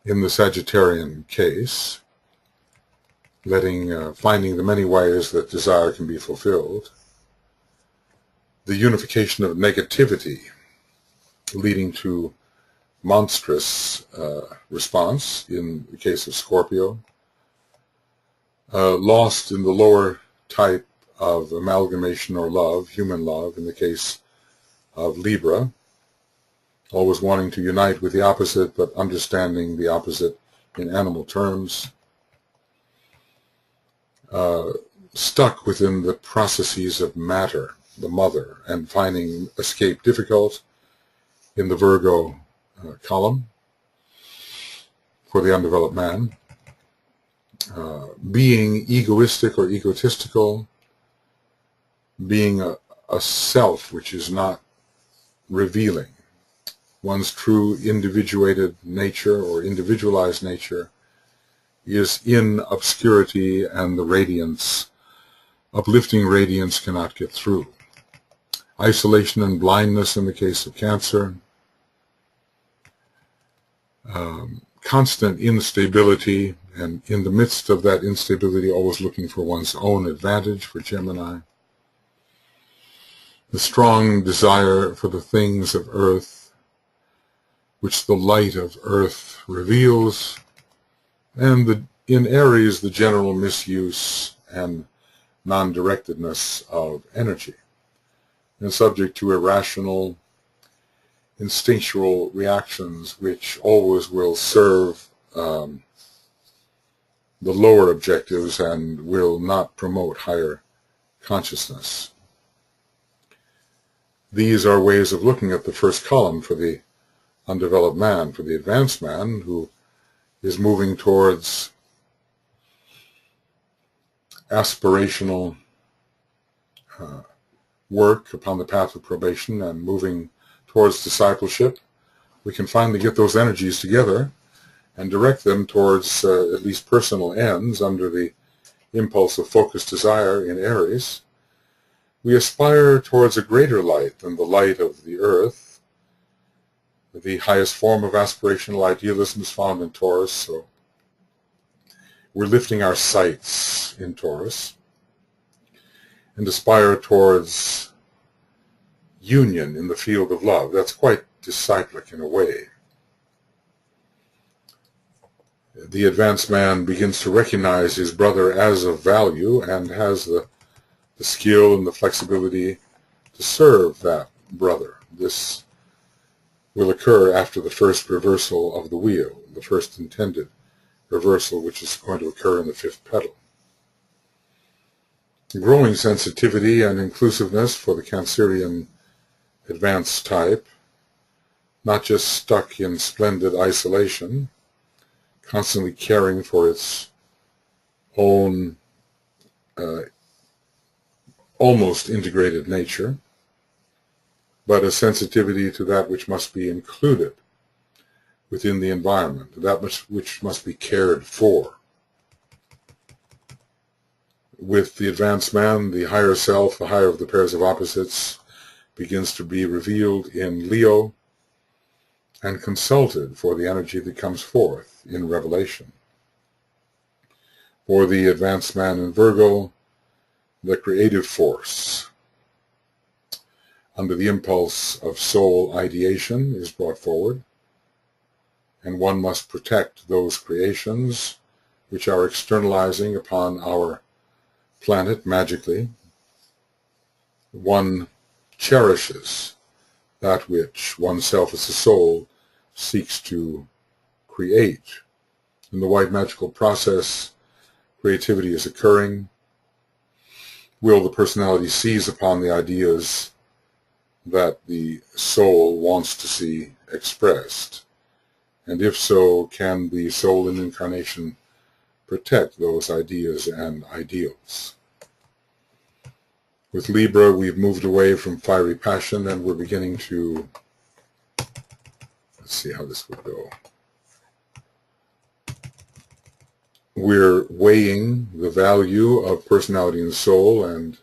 in the Sagittarian case, finding the many ways that desire can be fulfilled, the unification of negativity leading to monstrous response in the case of Scorpio, lost in the lower type of amalgamation or love, human love, in the case of Libra, always wanting to unite with the opposite but understanding the opposite in animal terms, stuck within the processes of matter, the mother, and finding escape difficult in the Virgo column for the undeveloped man, being egoistic or egotistical, being a self which is not revealing one's true individuated nature or individualized nature, is in obscurity, and the radiance, uplifting radiance, cannot get through. Isolation and blindness in the case of Cancer, constant instability, and in the midst of that instability always looking for one's own advantage for Gemini. The strong desire for the things of earth, which the light of earth reveals, and in Aries the general misuse and non-directedness of energy, and subject to irrational, instinctual reactions which always will serve the lower objectives and will not promote higher consciousness. These are ways of looking at the first column for the undeveloped man, for the advanced man who is moving towards aspirational work upon the path of probation and moving towards discipleship. We can finally get those energies together and direct them towards at least personal ends under the impulse of focused desire in Aries. We aspire towards a greater light than the light of the earth. The highest form of aspirational idealism is found in Taurus, so we're lifting our sights in Taurus and aspire towards union in the field of love. That's quite disciplic in a way. The advanced man begins to recognize his brother as of value and has the skill and the flexibility to serve that brother. This will occur after the first reversal of the wheel, the first intended reversal, which is going to occur in the fifth petal. Growing sensitivity and inclusiveness for the Cancerian advanced type, not just stuck in splendid isolation, constantly caring for its own almost integrated nature, but a sensitivity to that which must be included within the environment, that which must be cared for. With the advanced man, the higher self, the higher of the pairs of opposites, begins to be revealed in Leo and consulted for the energy that comes forth in revelation. For the advanced man in Virgo, the creative force under the impulse of soul ideation is brought forward, and one must protect those creations which are externalizing upon our planet magically. One cherishes that which oneself as a soul seeks to create. In the white magical process, creativity is occurring. Will the personality seize upon the ideas that the soul wants to see expressed? And if so, can the soul in incarnation protect those ideas and ideals? With Libra, we've moved away from fiery passion, and we're beginning to, let's see how this would go. We're weighing the value of personality and soul, and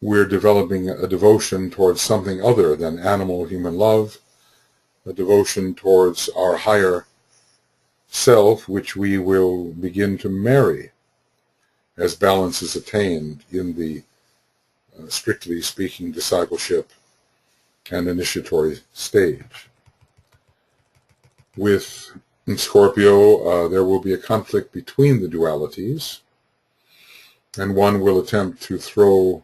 we're developing a devotion towards something other than animal human love, a devotion towards our higher self, which we will begin to marry as balance is attained in the, strictly speaking, discipleship and initiatory stage. With Scorpio, there will be a conflict between the dualities, and one will attempt to throw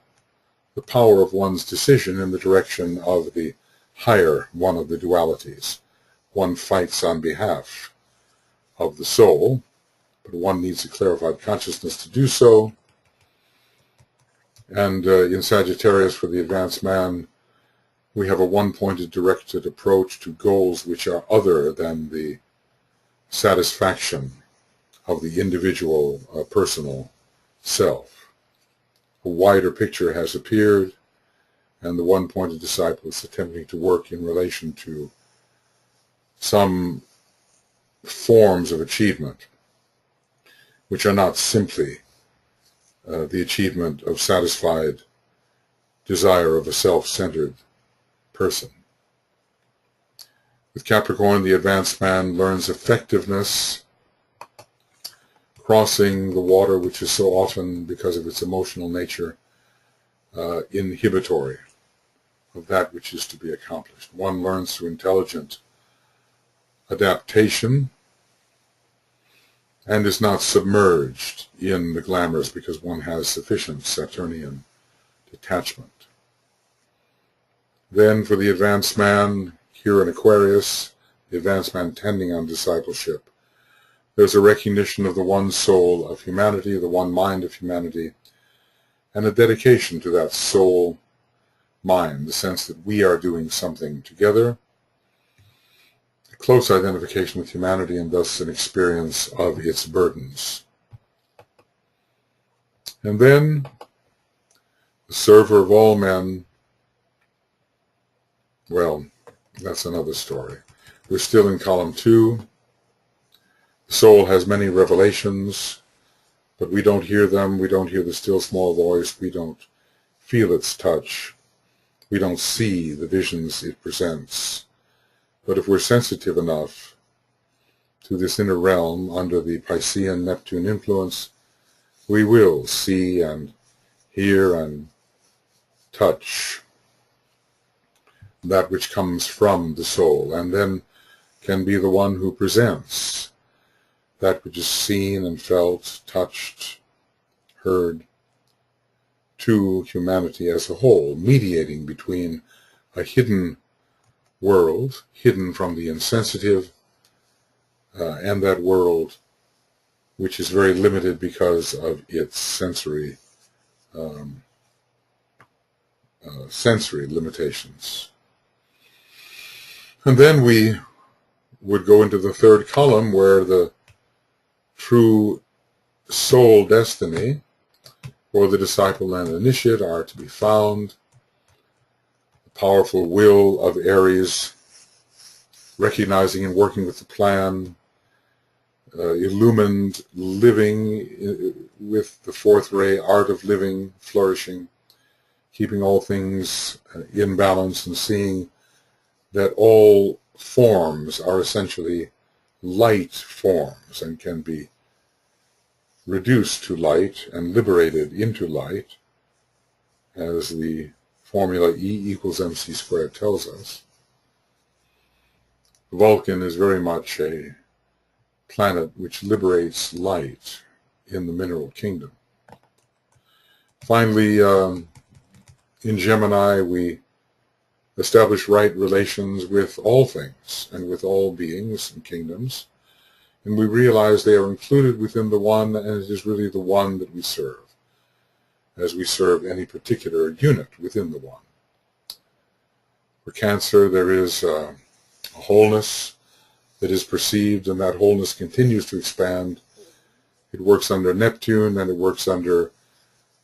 the power of one's decision in the direction of the higher one of the dualities. One fights on behalf of the soul, but one needs a clarified consciousness to do so. And in Sagittarius, for the advanced man, we have a one-pointed, directed approach to goals which are other than the satisfaction of the individual personal self. A wider picture has appeared, and the one-pointed disciple is attempting to work in relation to some forms of achievement which are not simply the achievement of satisfied desire of a self-centered person. With Capricorn, the advanced man learns effectiveness, crossing the water which is so often, because of its emotional nature, inhibitory of that which is to be accomplished. One learns through intelligent adaptation and is not submerged in the glamours because one has sufficient Saturnian detachment. Then for the advanced man, here in Aquarius, the advanced man tending on discipleship, there's a recognition of the one soul of humanity, the one mind of humanity, and a dedication to that soul mind, the sense that we are doing something together, a close identification with humanity, and thus an experience of its burdens. And then, the server of all men, well, that's another story. We're still in column 2. The soul has many revelations, but we don't hear them. We don't hear the still small voice. We don't feel its touch. We don't see the visions it presents. But if we're sensitive enough to this inner realm under the Piscean Neptune influence, we will see and hear and touch that which comes from the soul, and then can be the one who presents that which is seen and felt, touched, heard, to humanity as a whole, mediating between a hidden world, hidden from the insensitive, and that world which is very limited because of its sensory limitations. And then we would go into the third column, where the true soul destiny for the disciple and initiate are to be found. The powerful will of Aries, recognizing and working with the plan, illumined living with the fourth ray, art of living, flourishing, keeping all things in balance, and seeing that all forms are essentially light forms and can be reduced to light and liberated into light, as the formula E equals mc squared tells us. Vulcan is very much a planet which liberates light in the mineral kingdom. Finally, in Gemini, we establish right relations with all things and with all beings and kingdoms, and we realize they are included within the one, and it is really the one that we serve, as we serve any particular unit within the one. For Cancer, there is a wholeness that is perceived, and that wholeness continues to expand. It works under Neptune, and it works under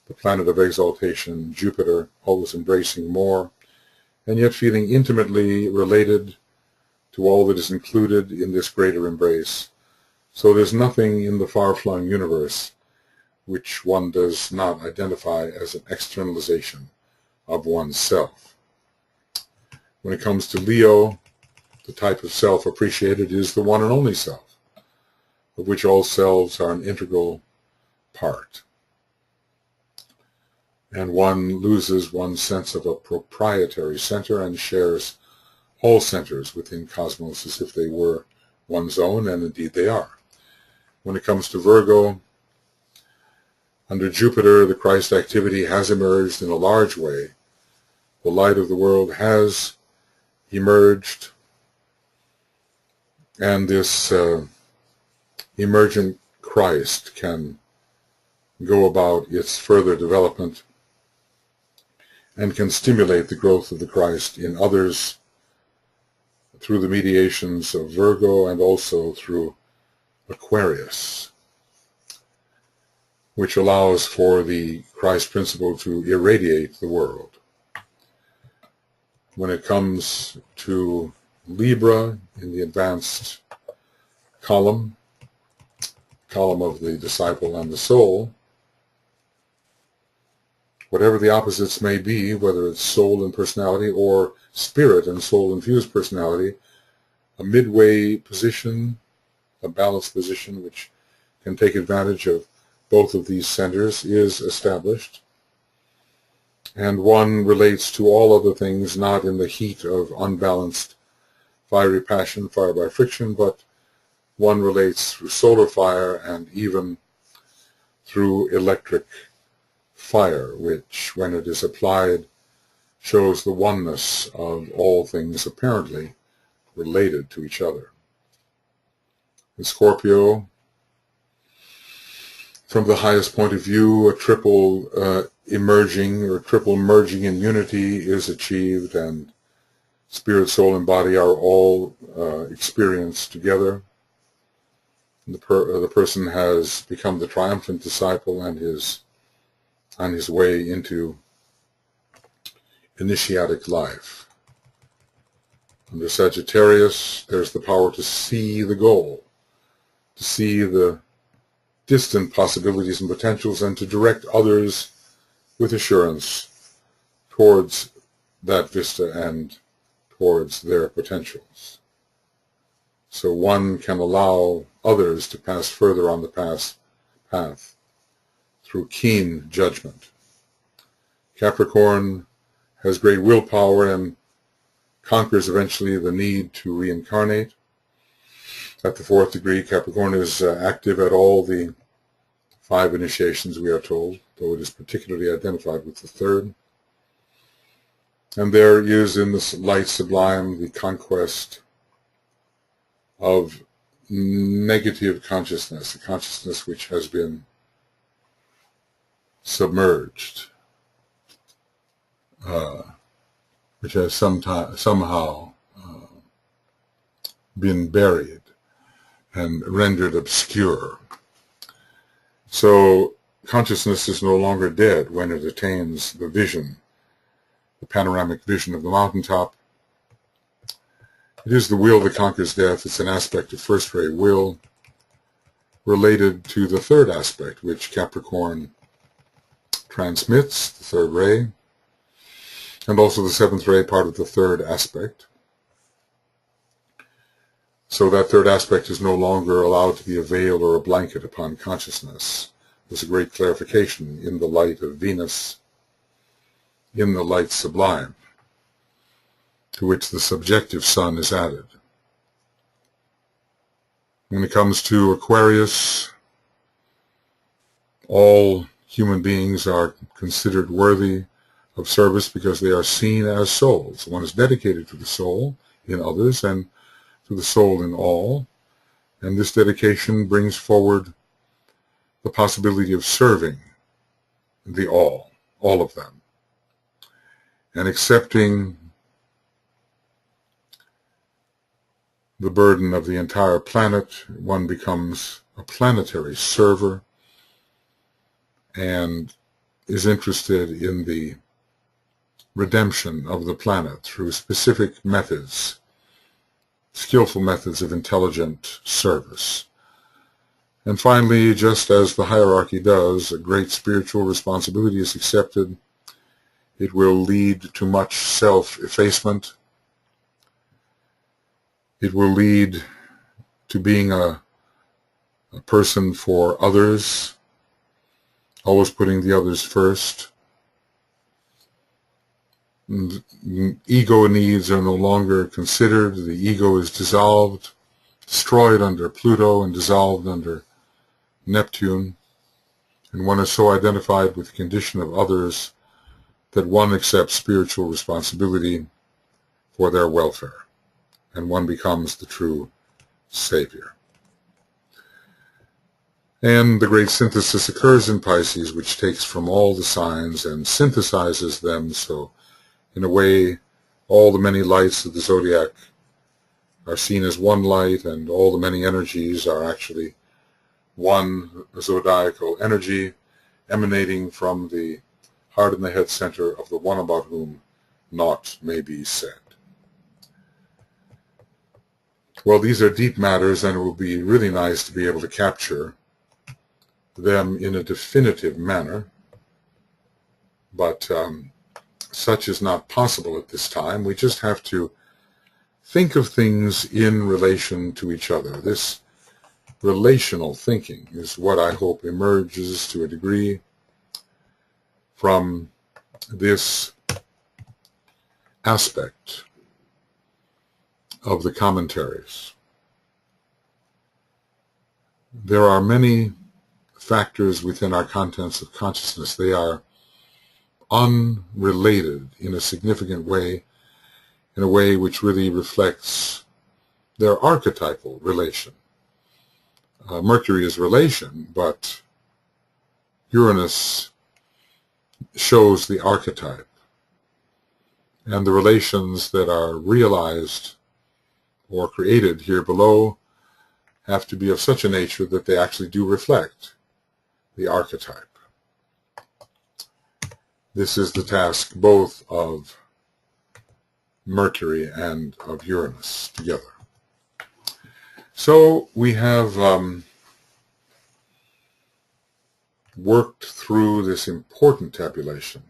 the planet of exaltation, Jupiter, always embracing more, and yet feeling intimately related to all that is included in this greater embrace. So there's nothing in the far-flung universe which one does not identify as an externalization of oneself. When it comes to Leo, the type of self appreciated is the one and only self, of which all selves are an integral part. And one loses one's sense of a proprietary center and shares all centers within cosmos as if they were one's own, and indeed they are. When it comes to Virgo, under Jupiter, the Christ activity has emerged in a large way. The light of the world has emerged, and this emergent Christ can go about its further development and can stimulate the growth of the Christ in others through the mediations of Virgo and also through Aquarius, which allows for the Christ principle to irradiate the world. When it comes to Libra in the advanced column of the disciple and the soul, whatever the opposites may be, whether it's soul and personality or spirit and soul-infused personality, a midway position, a balanced position which can take advantage of both of these centers is established. And one relates to all other things not in the heat of unbalanced fiery passion, fire by friction, but one relates through solar fire and even through electric fire, which, when it is applied, shows the oneness of all things apparently related to each other. In Scorpio, from the highest point of view, a triple emerging or triple merging in unity is achieved, and spirit, soul, and body are all experienced together. The person has become the triumphant disciple and is on his way into initiatic life. Under Sagittarius, there's the power to see the goal, to see the distant possibilities and potentials, and to direct others with assurance towards that vista and towards their potentials. So one can allow others to pass further on the path through keen judgment. Capricorn has great willpower and conquers eventually the need to reincarnate. At the 4th degree, Capricorn is active at all the 5 initiations, we are told, though it is particularly identified with the 3rd. And there is in the light sublime the conquest of negative consciousness, a consciousness which has been submerged, which has somehow been buried and rendered obscure. So consciousness is no longer dead when it attains the vision, the panoramic vision of the mountaintop. It is the will that conquers death. It's an aspect of first-ray will related to the 3rd aspect, which Capricorn transmits, the 3rd ray, and also the 7th ray, part of the 3rd aspect. So that 3rd aspect is no longer allowed to be a veil or a blanket upon consciousness. There's a great clarification in the light of Venus, in the light sublime, to which the subjective sun is added. When it comes to Aquarius, all human beings are considered worthy of service because they are seen as souls. One is dedicated to the soul in others and to the soul in all, and this dedication brings forward the possibility of serving the all of them, and accepting the burden of the entire planet. One becomes a planetary server and is interested in the redemption of the planet through specific methods, skillful methods of intelligent service. And finally, just as the hierarchy does, a great spiritual responsibility is accepted. It will lead to much self-effacement. It will lead to being a person for others, always putting the others first. Ego needs are no longer considered. The ego is dissolved, destroyed under Pluto and dissolved under Neptune, and one is so identified with the condition of others that one accepts spiritual responsibility for their welfare, and one becomes the true savior. And the great synthesis occurs in Pisces, which takes from all the signs and synthesizes them, so in a way all the many lights of the zodiac are seen as one light, and all the many energies are actually one zodiacal energy emanating from the heart and the head center of the one about whom naught may be said. Well, these are deep matters, and it will be really nice to be able to capture them in a definitive manner, but such is not possible at this time. We just have to think of things in relation to each other. This relational thinking is what I hope emerges to a degree from this aspect of the commentaries. There are many factors within our contents of consciousness. They are unrelated in a significant way, in a way which really reflects their archetypal relation. Mercury is relation, but Uranus shows the archetype, and the relations that are realized or created here below have to be of such a nature that they actually do reflect the archetype. This is the task both of Mercury and of Uranus together. So we have worked through this important tabulation,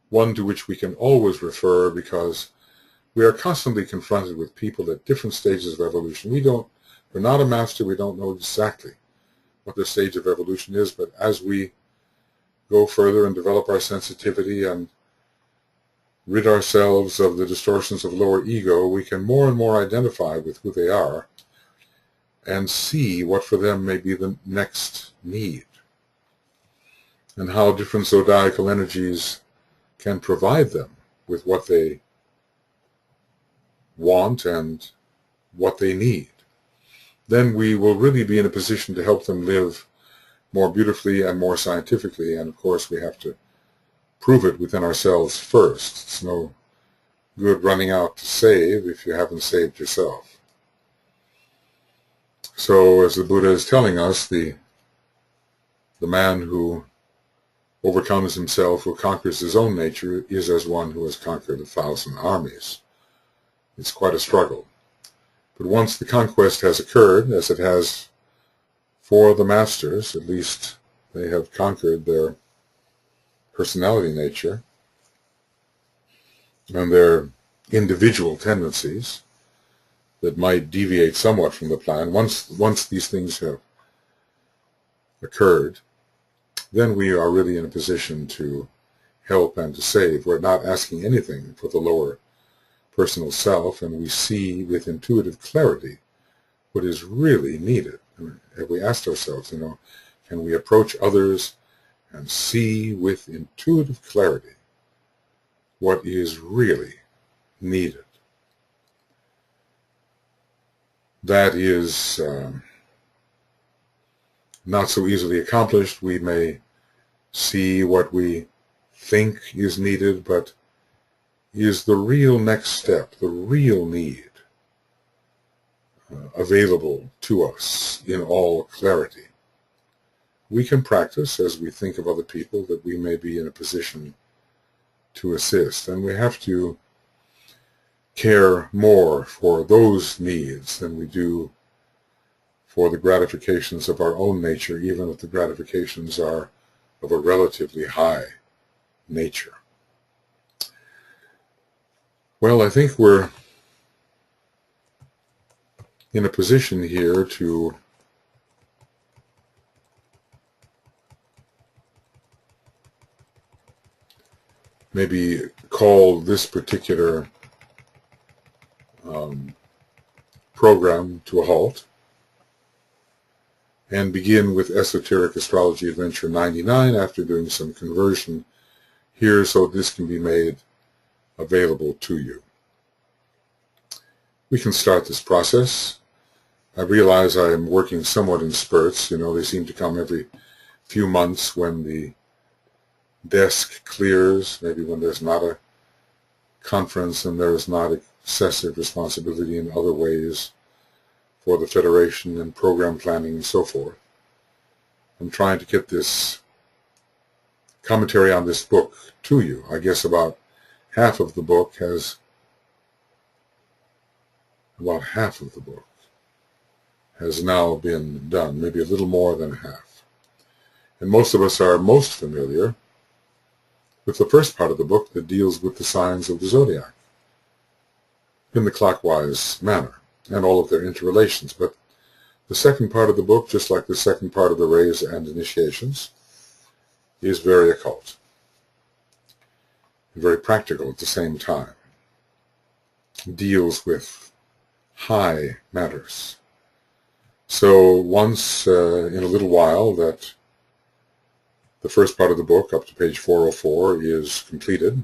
one to which we can always refer because we are constantly confronted with people at different stages of evolution. We're not a master, we don't know exactly what their stage of evolution is, but as we go further and develop our sensitivity and rid ourselves of the distortions of lower ego, we can more and more identify with who they are and see what for them may be the next need, and how different zodiacal energies can provide them with what they want and what they need. Then we will really be in a position to help them live more beautifully and more scientifically, and of course we have to prove it within ourselves first. It's no good running out to save if you haven't saved yourself. So as the Buddha is telling us, the man who overcomes himself, who conquers his own nature, is as one who has conquered 1,000 armies. It's quite a struggle. But once the conquest has occurred, as it has for the masters, at least they have conquered their personality nature and their individual tendencies that might deviate somewhat from the plan. Once these things have occurred, then we are really in a position to help and to save. We're not asking anything for the lower personal self, and we see with intuitive clarity what is really needed. Have we asked ourselves, can we approach others and see with intuitive clarity what is really needed? That is not so easily accomplished. We may see what we think is needed, but is the real next step, the real need, available to us in all clarity? We can practice as we think of other people that we may be in a position to assist, and we have to care more for those needs than we do for the gratifications of our own nature, even if the gratifications are of a relatively high nature. Well, I think we're in a position here to maybe call this particular program to a halt and begin with Esoteric Astrology Adventure 99 after doing some conversion here so this can be made available to you. We can start this process. I realize I am working somewhat in spurts. They seem to come every few months when the desk clears, maybe when there's not a conference and there is not excessive responsibility in other ways for the Federation and program planning and so forth. I'm trying to get this commentary on this book to you. I guess about half of the book has now been done, maybe a little more than half. And most of us are most familiar with the first part of the book that deals with the signs of the zodiac in the clockwise manner and all of their interrelations. But the second part of the book, just like the second part of the rays and initiations, is very occult, very practical at the same time. It deals with high matters. So once in a little while that the first part of the book, up to page 404, is completed,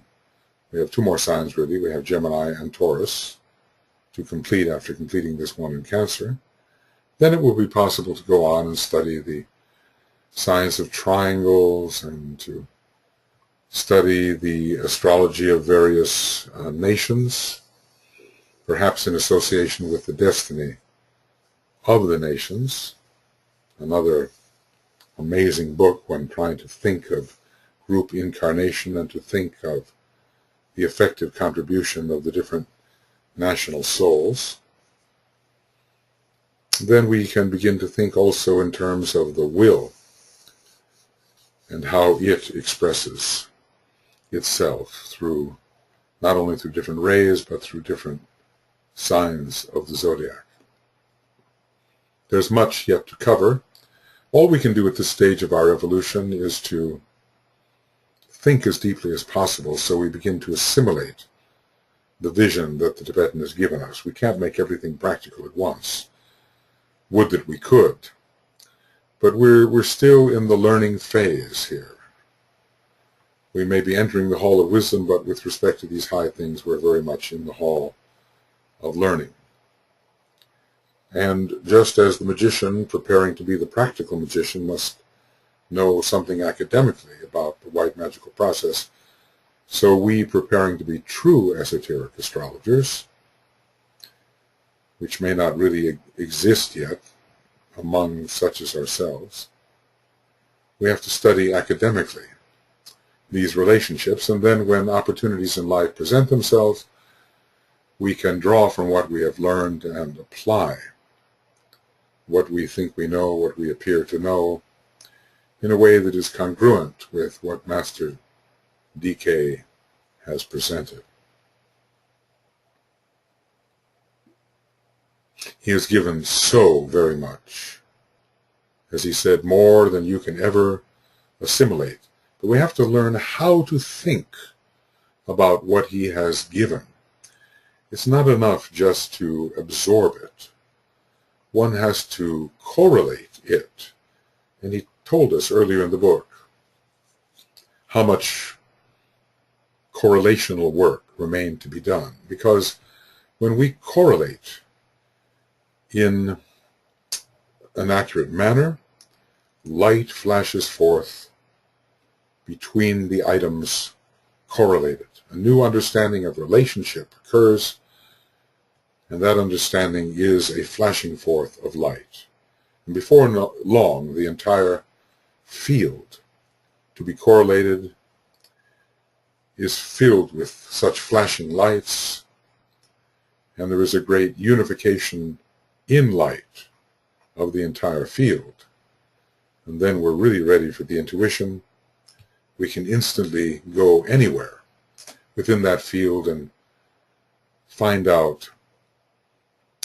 we have two more signs really. We have Gemini and Taurus to complete after completing this one in Cancer. Then it will be possible to go on and study the signs of triangles and to study the astrology of various nations, perhaps in association with the destiny of the nations. Another amazing book when trying to think of group incarnation and to think of the effective contribution of the different national souls. Then we can begin to think also in terms of the will and how it expresses itself through, not only through different rays, but through different signs of the zodiac. There's much yet to cover. All we can do at this stage of our evolution is to think as deeply as possible so we begin to assimilate the vision that the Tibetan has given us. We can't make everything practical at once. Would that we could. But we're still in the learning phase here. We may be entering the hall of wisdom, but with respect to these high things, we're very much in the hall of learning. And just as the magician preparing to be the practical magician must know something academically about the white magical process, so we preparing to be true esoteric astrologers, which may not really exist yet among such as ourselves, we have to study academically these relationships, and then when opportunities in life present themselves, we can draw from what we have learned and apply what we think we know, what we appear to know, in a way that is congruent with what Master DK has presented. He has given so very much. As he said, more than you can ever assimilate. But we have to learn how to think about what he has given. It's not enough just to absorb it. one has to correlate it. And he told us earlier in the book how much correlational work remained to be done. Because when we correlate in an accurate manner, light flashes forth between the items correlated. A new understanding of relationship occurs, and that understanding is a flashing forth of light. And before long, the entire field to be correlated is filled with such flashing lights, and there is a great unification in light of the entire field. And then we're really ready for the intuition. We can instantly go anywhere within that field and find out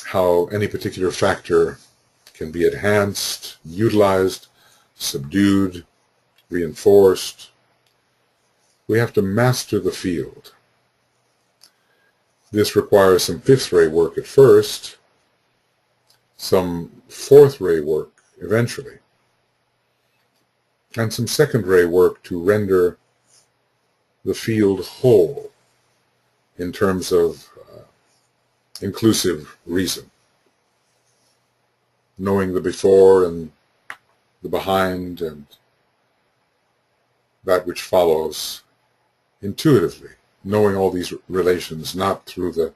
how any particular factor can be enhanced, utilized, subdued, reinforced. We have to master the field. This requires some fifth ray work at first, some fourth ray work eventually, and some second ray work to render the field whole in terms of inclusive reason, knowing the before and the behind and that which follows intuitively, knowing all these relations, not through the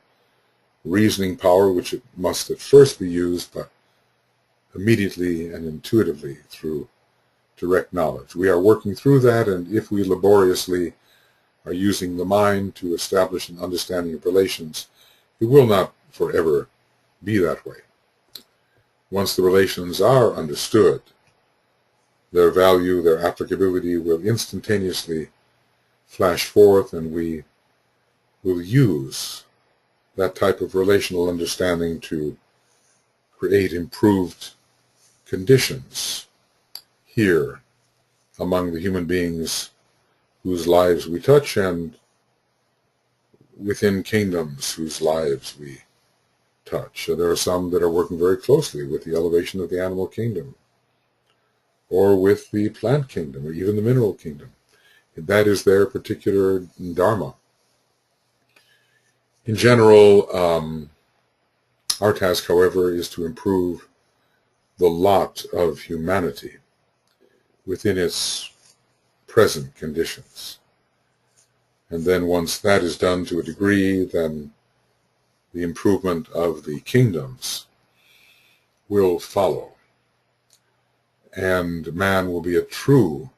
reasoning power, which it must at first be used, but immediately and intuitively through direct knowledge. We are working through that, and if we laboriously are using the mind to establish an understanding of relations, it will not forever be that way. Once the relations are understood, their value, their applicability will instantaneously flash forth, and we will use that type of relational understanding to create improved conditions here among the human beings whose lives we touch, and within kingdoms whose lives we touch. So there are some that are working very closely with the elevation of the animal kingdom, or with the plant kingdom, or even the mineral kingdom. That is their particular dharma. In general, our task, however, is to improve the lot of humanity within its present conditions. And then once that is done to a degree, then the improvement of the kingdoms will follow. And man will be a true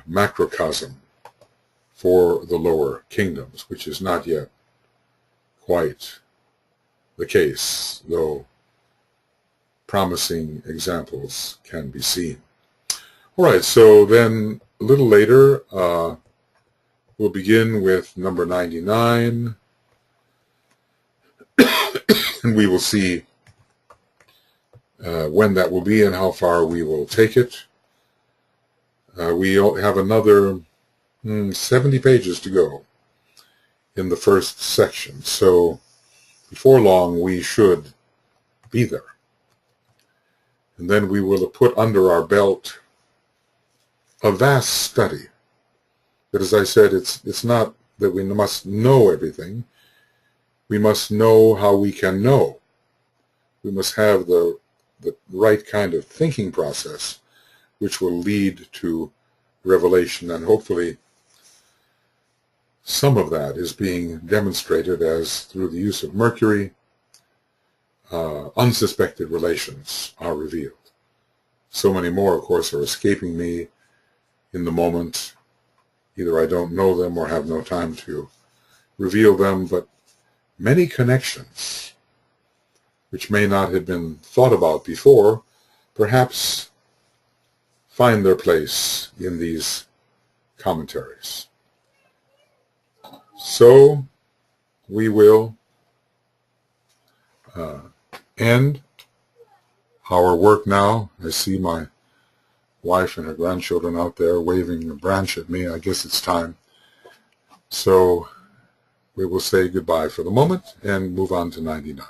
macrocosm for the lower kingdoms, which is not yet quite the case, though promising examples can be seen. All right, so then a little later, we'll begin with number 99, and we will see when that will be and how far we will take it. We have another 70 pages to go in the first section, so before long we should be there. And then we will put under our belt a vast study. But as I said, it's not that we must know everything. We must know how we can know. We must have the right kind of thinking process, which will lead to revelation, and hopefully some of that is being demonstrated as, through the use of Mercury, unsuspected relations are revealed. So many more, of course, are escaping me in the moment. Either I don't know them or have no time to reveal them, but many connections which may not have been thought about before perhaps find their place in these commentaries. So we will end our work now. I see my wife and her grandchildren out there waving a branch at me. I guess it's time. So we will say goodbye for the moment and move on to 99.